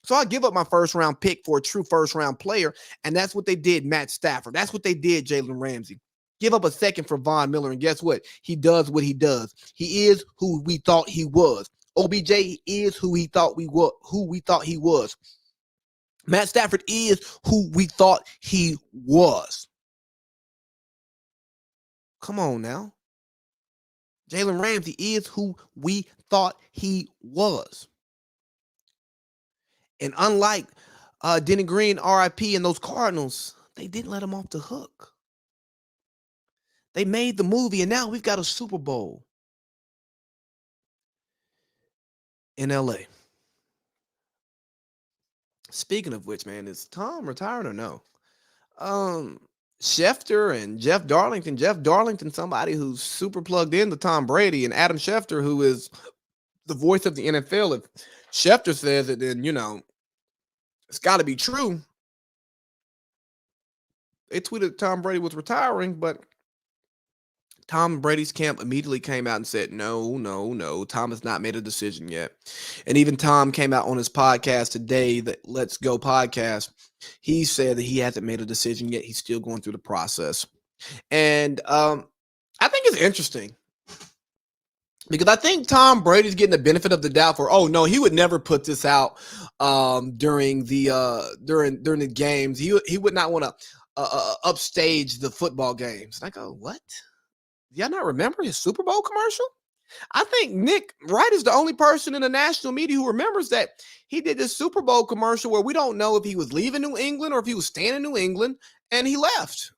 So I give up my 1st-round pick for a true 1st-round player, and that's what they did, Matt Stafford. That's what they did, Jalen Ramsey. Give up a 2nd for Von Miller, and guess what? He does what he does. He is who we thought he was. OBJ is who we thought he was. Matt Stafford is who we thought he was. Come on now. Jalen Ramsey is who we thought he was. And unlike Denny Green, RIP, and those Cardinals, they didn't let him off the hook. They made the movie, and now we've got a Super Bowl in LA. Speaking of which, man, is Tom retiring or no? Schefter and Jeff Darlington. Jeff Darlington, somebody who's super plugged into Tom Brady, and Adam Schefter, who is the voice of the NFL. If Schefter says it, then, you know, it's got to be true. They tweeted Tom Brady was retiring, but Tom Brady's camp immediately came out and said, no, Tom has not made a decision yet. And even Tom came out on his podcast today, the Let's Go podcast. He said that he hasn't made a decision yet. He's still going through the process. And I think it's interesting because I think Tom Brady's getting the benefit of the doubt for, oh, no, he would never put this out during the games. He would not want to upstage the football games. And I go, what? Y'all not remember his Super Bowl commercial? I think Nick Wright is the only person in the national media who remembers that he did this Super Bowl commercial where we don't know if he was leaving New England or if he was staying in New England, and he left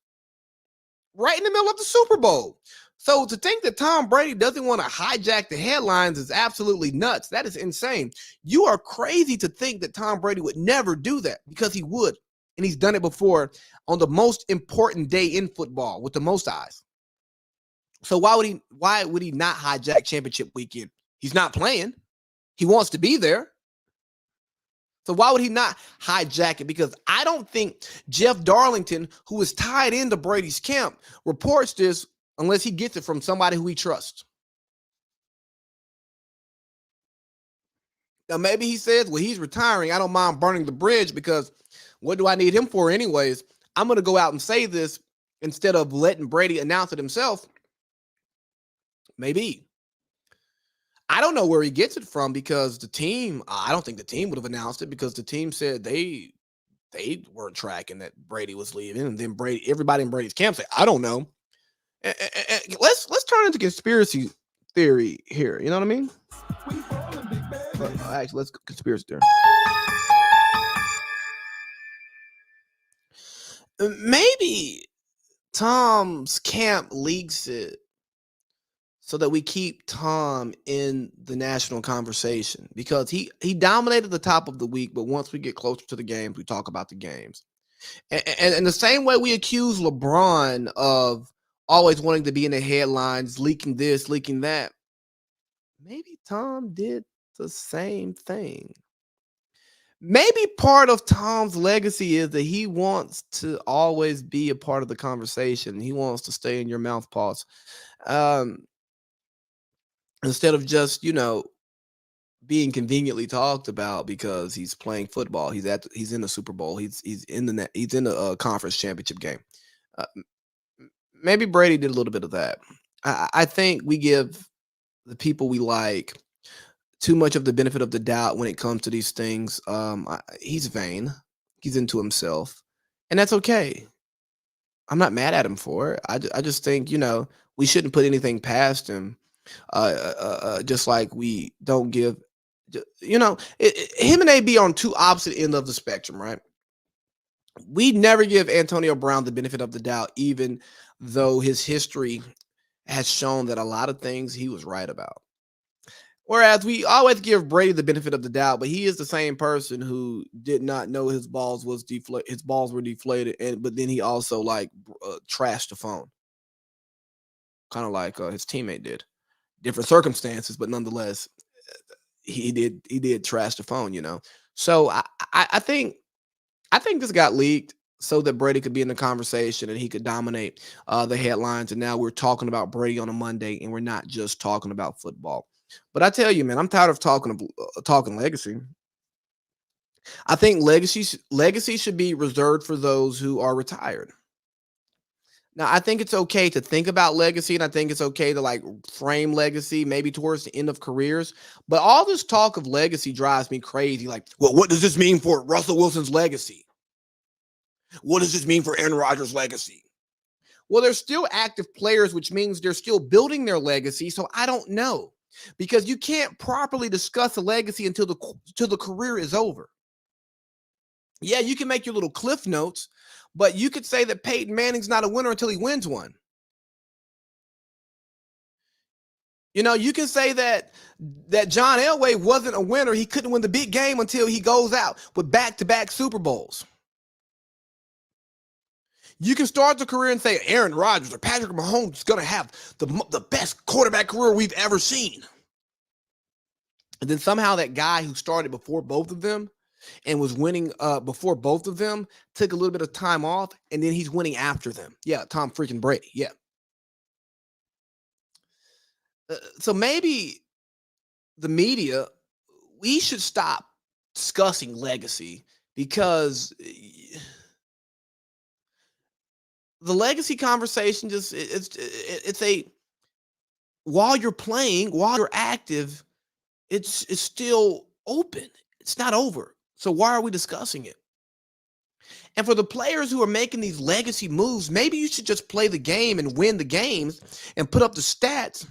right in the middle of the Super Bowl. So to think that Tom Brady doesn't want to hijack the headlines is absolutely nuts. That is insane. You are crazy to think that Tom Brady would never do that, because he would. And he's done it before on the most important day in football with the most eyes. So why would he not hijack championship weekend? He's not playing. He wants to be there. So why would he not hijack it? Because I don't think Jeff Darlington, who is tied into Brady's camp, reports this unless he gets it from somebody who he trusts. Now, maybe he says, well, he's retiring. I don't mind burning the bridge, because what do I need him for anyways? I'm going to go out and say this instead of letting Brady announce it himself. Maybe. I don't know where he gets it from, because I don't think the team would have announced it, because the team said they weren't tracking that Brady was leaving. And then everybody in Brady's camp said, I don't know. Let's turn into conspiracy theory here. You know what I mean? Actually, let's go conspiracy theory. Maybe Tom's camp leaks it so that we keep Tom in the national conversation, because he dominated the top of the week, but once we get closer to the games, we talk about the games. And the same way we accuse LeBron of always wanting to be in the headlines, leaking this, leaking that, maybe Tom did the same thing. Maybe part of Tom's legacy is that he wants to always be a part of the conversation. He wants to stay in your mouth pause. Instead of just, being conveniently talked about because he's playing football. He's in the Super Bowl. He's in the conference championship game. Maybe Brady did a little bit of that. I think we give the people we like too much of the benefit of the doubt when it comes to these things. He's vain. He's into himself, and that's okay. I'm not mad at him for it. I just think, we shouldn't put anything past him. Just like we don't give, him and AB on two opposite ends of the spectrum, right? We never give Antonio Brown the benefit of the doubt, even though his history has shown that a lot of things he was right about. Whereas we always give Brady the benefit of the doubt, but he is the same person who did not know his balls were deflated, but then he also trashed the phone, kind of like his teammate did. Different circumstances, but nonetheless, he did trash the phone, So I think this got leaked so that Brady could be in the conversation and he could dominate the headlines. And now we're talking about Brady on a Monday, and we're not just talking about football. But I tell you, man, I'm tired of talking legacy. I think legacy should be reserved for those who are retired. Now, I think it's okay to think about legacy, and I think it's okay to frame legacy maybe towards the end of careers. But all this talk of legacy drives me crazy. Well, what does this mean for Russell Wilson's legacy? What does this mean for Aaron Rodgers' legacy? Well, they're still active players, which means they're still building their legacy. So I don't know, because you can't properly discuss a legacy until the career is over. Yeah, you can make your little cliff notes, but you could say that Peyton Manning's not a winner until he wins one. You can say that John Elway wasn't a winner. He couldn't win the big game until he goes out with back-to-back Super Bowls. You can start the career and say Aaron Rodgers or Patrick Mahomes is going to have the best quarterback career we've ever seen. And then somehow that guy who started before both of them and was winning before both of them took a little bit of time off, and then he's winning after them. Yeah, Tom freaking Brady. Yeah. So maybe the media, we should stop discussing legacy, because the legacy conversation while you're playing, while you're active, it's still open. It's not over. So why are we discussing it? And for the players who are making these legacy moves, maybe you should just play the game and win the games and put up the stats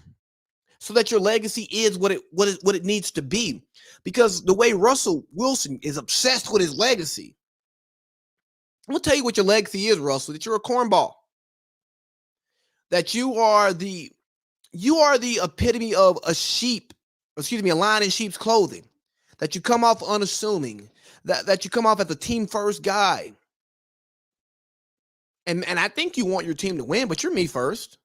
so that your legacy is what it needs to be. Because the way Russell Wilson is obsessed with his legacy, I'm going to tell you what your legacy is, Russell, that you're a cornball, that you are the You are the epitome of a lion in sheep's clothing. That you come off unassuming. That you come off as a team first guy. And I think you want your team to win, but you're me first.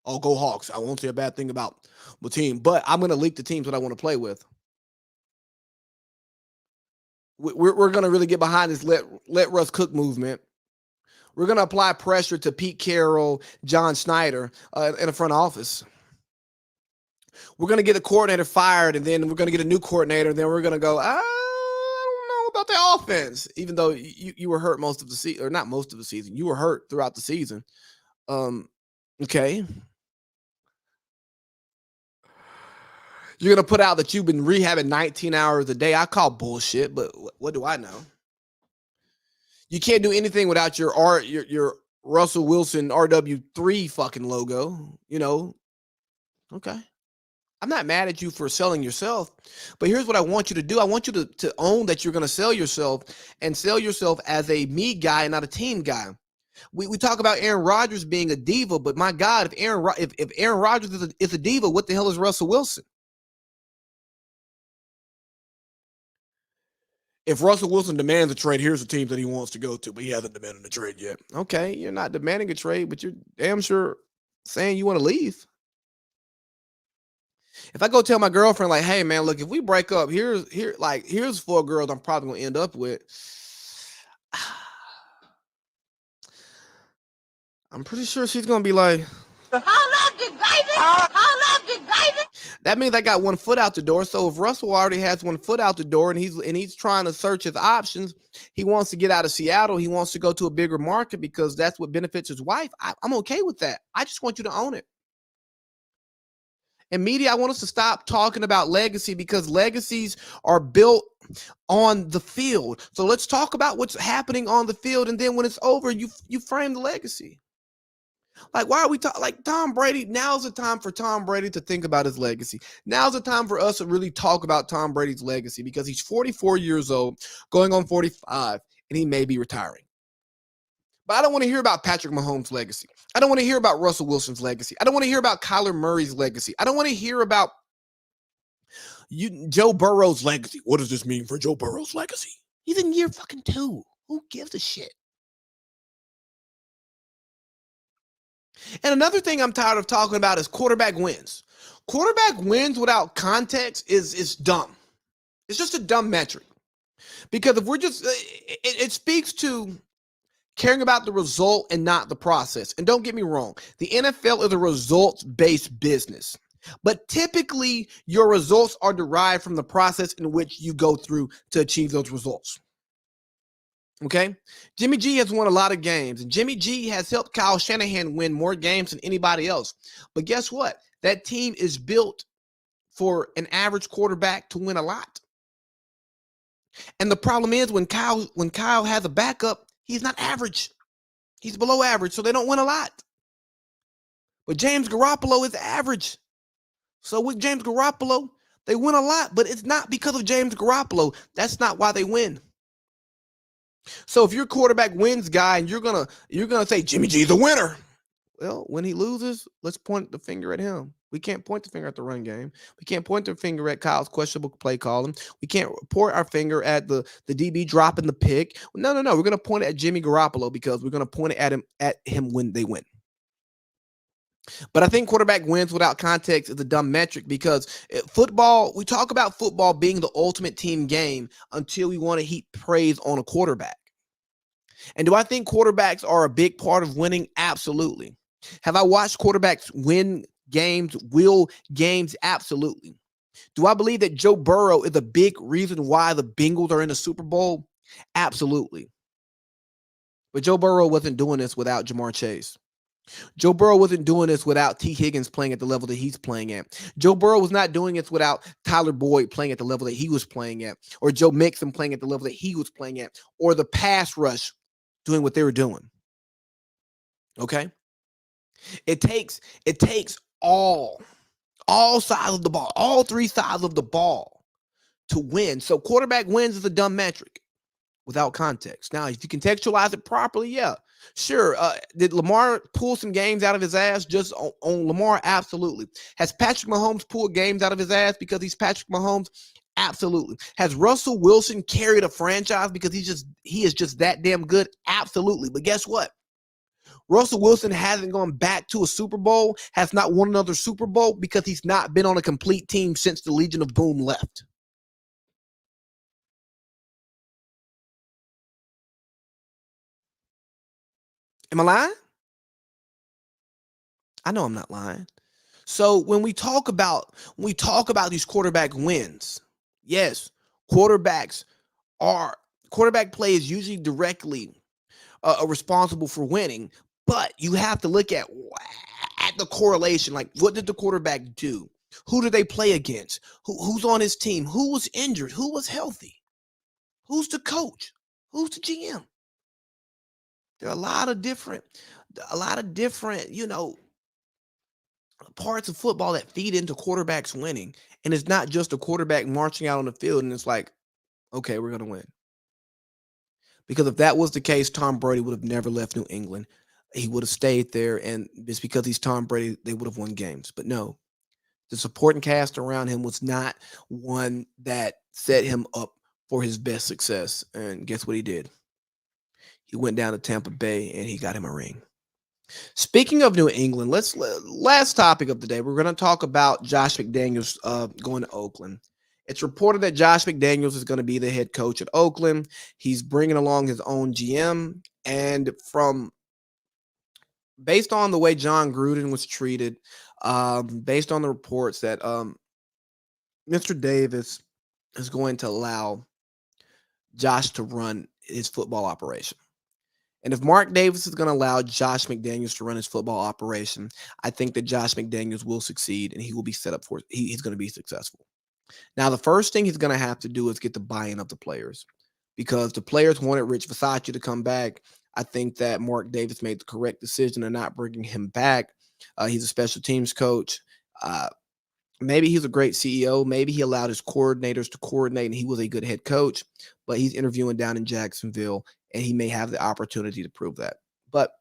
Oh, go Hawks. I won't say a bad thing about my team, but I'm going to leak the teams that I want to play with. We're going to really get behind this let Russ cook movement. We're going to apply pressure to Pete Carroll, John Snyder in the front office. We're going to get a coordinator fired, and then we're going to get a new coordinator, and then we're going to go, I don't know about the offense, even though you were hurt most of the season, or not most of the season. You were hurt throughout the season. Okay. You're going to put out that you've been rehabbing 19 hours a day. I call bullshit, but what do I know? You can't do anything without your Russell Wilson RW3 fucking logo, you know. Okay. I'm not mad at you for selling yourself, but here's what I want you to do. I want you to own that you're going to sell yourself and sell yourself as a me guy and not a team guy. We talk about Aaron Rodgers being a diva, but my God, if Aaron Rodgers is a diva, what the hell is Russell Wilson? If Russell Wilson demands a trade, here's the teams that he wants to go to, but he hasn't demanded a trade yet. Okay, you're not demanding a trade, but you're damn sure saying you want to leave. If I go tell my girlfriend, like, hey man, look, if we break up, here's 4 girls I'm probably gonna end up with. I'm pretty sure she's gonna be like, that means I got one foot out the door. So if Russell already has one foot out the door and he's trying to search his options, he wants to get out of Seattle. He wants to go to a bigger market because that's what benefits his wife. I'm okay with that. I just want you to own it. And media, I want us to stop talking about legacy because legacies are built on the field. So let's talk about what's happening on the field. And then when it's over, you frame the legacy. Like, why are we talking? Like, Tom Brady, now's the time for Tom Brady to think about his legacy. Now's the time for us to really talk about Tom Brady's legacy because he's 44 years old, going on 45, and he may be retiring. But I don't want to hear about Patrick Mahomes' legacy. I don't want to hear about Russell Wilson's legacy. I don't want to hear about Kyler Murray's legacy. I don't want to hear about Joe Burrow's legacy. What does this mean for Joe Burrow's legacy? He's in year fucking 2. Who gives a shit? And another thing I'm tired of talking about is quarterback wins. Quarterback wins without context is dumb. It's just a dumb metric. Because if we're just, it speaks to caring about the result and not the process. And don't get me wrong, the NFL is a results-based business. But typically, your results are derived from the process in which you go through to achieve those results. Okay? Jimmy G has won a lot of games, and Jimmy G has helped Kyle Shanahan win more games than anybody else. But guess what? That team is built for an average quarterback to win a lot. And the problem is when Kyle has a backup, he's not average. He's below average, so they don't win a lot. But James Garoppolo is average. So with James Garoppolo, they win a lot, but it's not because of James Garoppolo. That's not why they win. So if your quarterback wins guy and you're gonna say Jimmy G's a winner, well, when he loses, let's point the finger at him. We can't point the finger at the run game. We can't point the finger at Kyle's questionable play calling. We can't point our finger at the DB dropping the pick. No. We're gonna point it at Jimmy Garoppolo because we're gonna point it at him when they win. But I think quarterback wins without context is a dumb metric because football, we talk about football being the ultimate team game until we want to heap praise on a quarterback. And do I think quarterbacks are a big part of winning? Absolutely. Have I watched quarterbacks win games, will games? Absolutely. Do I believe that Joe Burrow is a big reason why the Bengals are in the Super Bowl? Absolutely. But Joe Burrow wasn't doing this without Jamar Chase. Joe Burrow wasn't doing this without T. Higgins playing at the level that he's playing at. Joe Burrow was not doing this without Tyler Boyd playing at the level that he was playing at, or Joe Mixon playing at the level that he was playing at, or the pass rush doing what they were doing. Okay? It takes all sides of the ball, all 3 sides of the ball to win. So quarterback wins is a dumb metric. without context. Now, if you contextualize it properly, yeah, sure. Did Lamar pull some games out of his ass just on Lamar? Absolutely. Has Patrick Mahomes pulled games out of his ass because he's Patrick Mahomes? Absolutely. Has Russell Wilson carried a franchise because he is just that damn good? Absolutely. But guess what? Russell Wilson hasn't gone back to a Super Bowl, has not won another Super Bowl because he's not been on a complete team since the Legion of Boom left. Am I lying? I know I'm not lying. So when we talk about these quarterback wins, yes, quarterbacks are quarterback play is usually directly responsible for winning, but you have to look at the correlation. Like, what did the quarterback do? Who did they play against? Who's on his team? Who was injured? Who was healthy? Who's the coach? Who's the GM? There are a lot of different, parts of football that feed into quarterbacks winning. And it's not just a quarterback marching out on the field and it's like, okay, we're going to win. Because if that was the case, Tom Brady would have never left New England. He would have stayed there. And it's because he's Tom Brady, they would have won games. But no, the supporting cast around him was not one that set him up for his best success. And guess what he did? He went down to Tampa Bay and he got him a ring. Speaking of New England, last topic of the day. We're going to talk about Josh McDaniels going to Oakland. It's reported that Josh McDaniels is going to be the head coach at Oakland. He's bringing along his own GM, and based on the way John Gruden was treated, based on the reports that Mr. Davis is going to allow Josh to run his football operation. And if Mark Davis is going to allow Josh McDaniels to run his football operation, I think that Josh McDaniels will succeed and he will be set up for he's going to be successful. Now, the first thing he's going to have to do is get the buy-in of the players because the players wanted Rich Versace to come back. I think that Mark Davis made the correct decision in not bringing him back. He's a special teams coach. Maybe he's a great CEO. Maybe he allowed his coordinators to coordinate and he was a good head coach, but he's interviewing down in Jacksonville and he may have the opportunity to prove that. But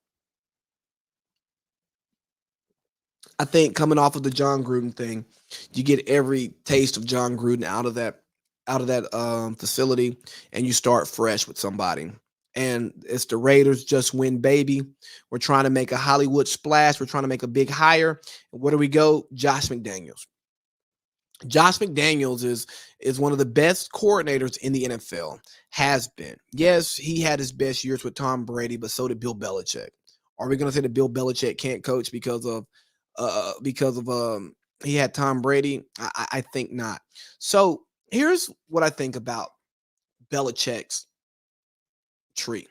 I think coming off of the John Gruden thing, you get every taste of John Gruden out of that facility and you start fresh with somebody. And it's the Raiders just win, baby. We're trying to make a Hollywood splash. We're trying to make a big hire. And where do we go? Josh McDaniels. Josh McDaniels is one of the best coordinators in the NFL. Has been. Yes, he had his best years with Tom Brady, but so did Bill Belichick. Are we going to say that Bill Belichick can't coach because of he had Tom Brady? I think not. So here's what I think about Belichick's tree.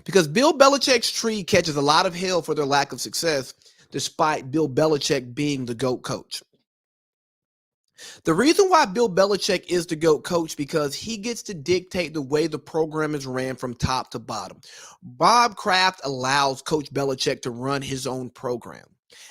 Because Bill Belichick's tree catches a lot of hell for their lack of success, despite Bill Belichick being the GOAT coach. The reason why Bill Belichick is the GOAT coach because he gets to dictate the way the program is ran from top to bottom. Bob Kraft allows Coach Belichick to run his own program.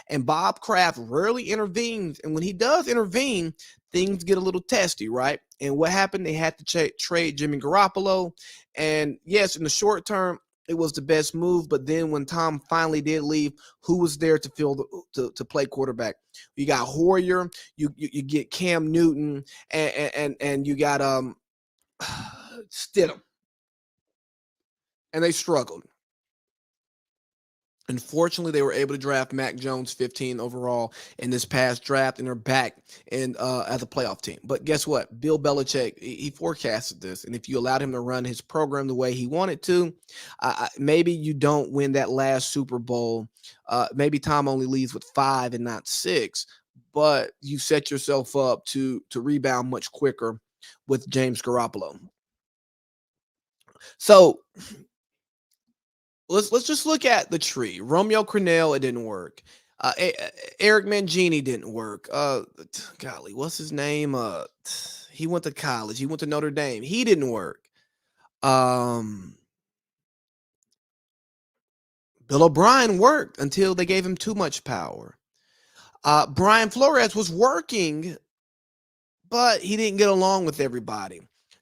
And Bob Kraft rarely intervenes. And when he does intervene, things get a little testy, right? And what happened? They had to trade Jimmy Garoppolo. And yes, in the short term, it was the best move. But then when Tom finally did leave, who was there to fill to play quarterback? You got Hoyer, you get Cam Newton, and you got Stidham. And they struggled. Unfortunately, they were able to draft Mac Jones 15 overall in this past draft, and they're back in as a playoff team. But guess what? Bill Belichick, he forecasted this, and if you allowed him to run his program the way he wanted to, maybe you don't win that last Super Bowl. Maybe Tom only leaves with 5 and not 6, but you set yourself up to rebound much quicker with James Garoppolo. So let's just look at the tree. Romeo Crennel, it didn't work. Eric Mangini didn't work. Golly, what's his name? He went to college. He went to Notre Dame. He didn't work. Bill O'Brien worked until they gave him too much power. Brian Flores was working, but he didn't get along with everybody.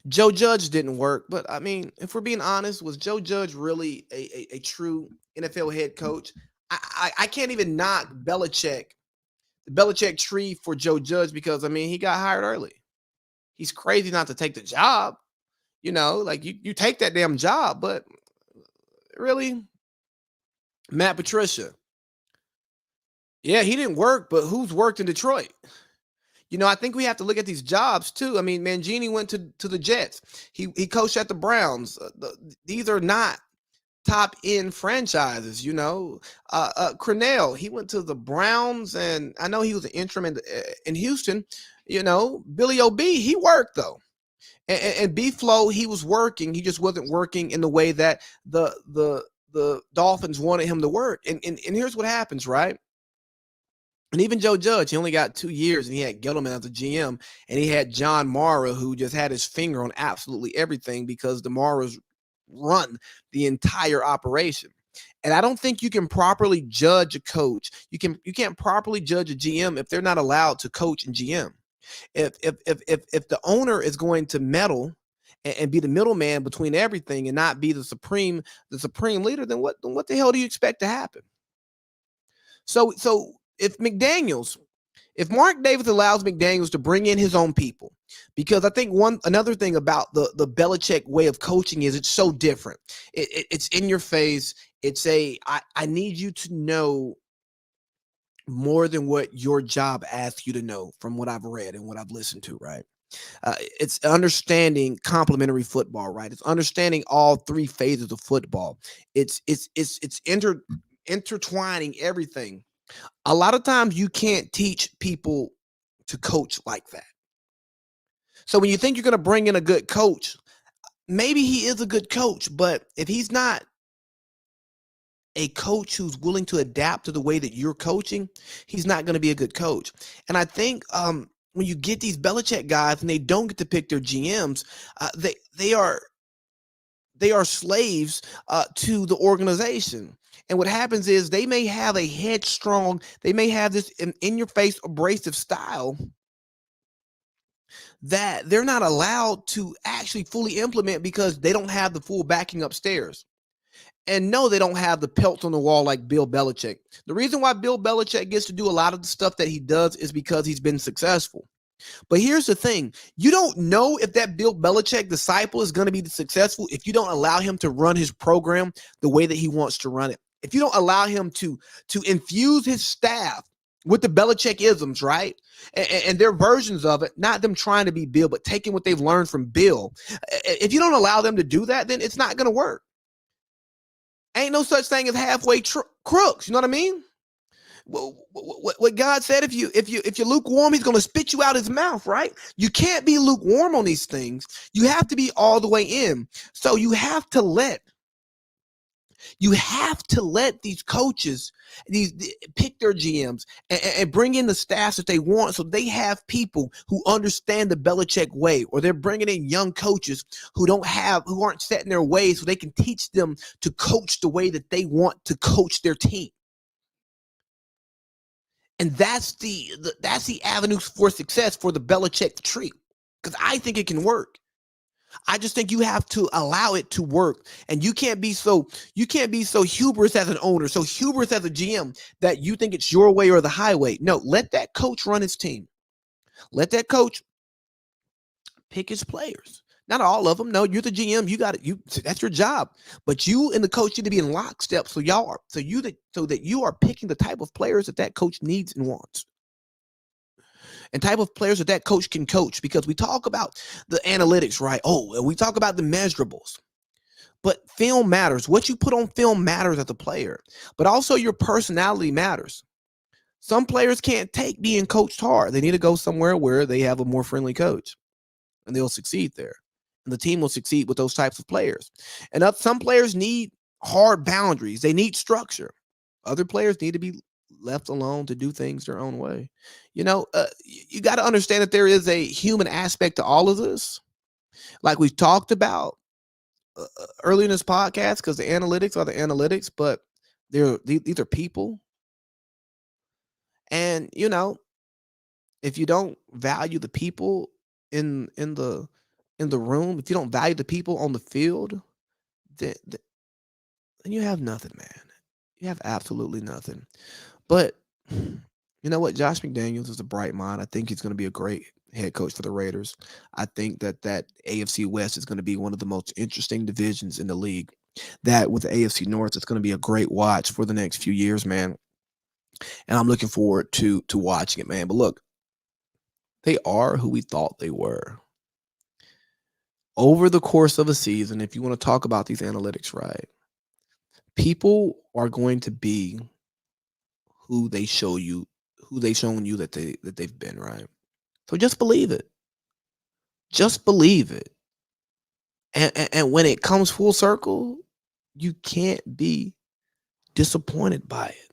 Joe Judge didn't work, but I mean, if we're being honest, was Joe Judge really a true NFL head coach? I can't even knock the Belichick tree for Joe Judge because I mean he got hired early. He's crazy not to take the job. Like you take that damn job, but really, Matt Patricia. Yeah, he didn't work, but who's worked in Detroit? I think we have to look at these jobs too. I mean, Mangini went to the Jets. He coached at the Browns. These are not top end franchises. Crennel, he went to the Browns, and I know he was an interim in Houston. Billy O.B. he worked though, and B Flow he was working. He just wasn't working in the way that the Dolphins wanted him to work. And here's what happens, right? And even Joe Judge, he only got 2 years, and he had Gettleman as a GM, and he had John Mara, who just had his finger on absolutely everything because the Maras run the entire operation. And I don't think you can properly judge a coach. You can't properly judge a GM if they're not allowed to coach and GM. If the owner is going to meddle and be the middleman between everything and not be the supreme leader, then what the hell do you expect to happen? So if Mark Davis allows McDaniels to bring in his own people, because I think another thing about the Belichick way of coaching is it's so different. It's in your face. I need you to know more than what your job asks you to know from what I've read and what I've listened to, right? It's understanding complementary football, right? It's understanding all three phases of football. It's intertwining everything. A lot of times you can't teach people to coach like that. So when you think you're going to bring in a good coach, maybe he is a good coach, but if he's not a coach who's willing to adapt to the way that you're coaching, he's not going to be a good coach. And I think when you get these Belichick guys and they don't get to pick their GMs, they are slaves to the organization. And what happens is they may have a headstrong, they may have this in your face abrasive style that they're not allowed to actually fully implement because they don't have the full backing upstairs. And no, they don't have the pelts on the wall like Bill Belichick. The reason why Bill Belichick gets to do a lot of the stuff that he does is because he's been successful. But here's the thing. You don't know if that Bill Belichick disciple is going to be successful if you don't allow him to run his program the way that he wants to run it. If you don't allow him to infuse his staff with the Belichick isms, right? And their versions of it, not them trying to be Bill, but taking what they've learned from Bill. If you don't allow them to do that, then it's not going to work. Ain't no such thing as halfway crooks. You know what I mean? What God said, if you're lukewarm, he's going to spit you out his mouth, right? You can't be lukewarm on these things. You have to be all the way in. So you have to let these coaches pick their GMs and bring in the staffs that they want, so they have people who understand the Belichick way, or they're bringing in young coaches who aren't set in their ways, so they can teach them to coach the way that they want to coach their team. And that's the avenue for success for the Belichick tree, because I think it can work. I just think you have to allow it to work, and you can't be so hubris as an owner, so hubris as a GM that you think it's your way or the highway. No, let that coach run his team. Let that coach pick his players. Not all of them. No, you're the GM. You got it. That's your job. But you and the coach need to be in lockstep. So that you are picking the type of players that coach needs and wants, and type of players that coach can coach. Because we talk about the analytics, right? Oh, and we talk about the measurables. But film matters. What you put on film matters as a player. But also your personality matters. Some players can't take being coached hard. They need to go somewhere where they have a more friendly coach, and they'll succeed there. And the team will succeed with those types of players. And some players need hard boundaries. They need structure. Other players need to be left alone to do things their own way. You got to understand that there is a human aspect to all of this. Like we've talked about earlier in this podcast, because the analytics are the analytics, but these are people. And, if you don't value the people in the in the room, if you don't value the people on the field, then you have nothing, man. You have absolutely nothing. But you know what? Josh McDaniels is a bright mind. I think he's going to be a great head coach for the Raiders. I think that AFC West is going to be one of the most interesting divisions in the league. That with the AFC North, it's going to be a great watch for the next few years, man. And I'm looking forward to watching it, man. But look, they are who we thought they were. Over the course of a season, if you want to talk about these analytics, right? People are going to be who they show you, who they've shown you that they've been, right? So just believe it. Just believe it. And when it comes full circle, you can't be disappointed by it.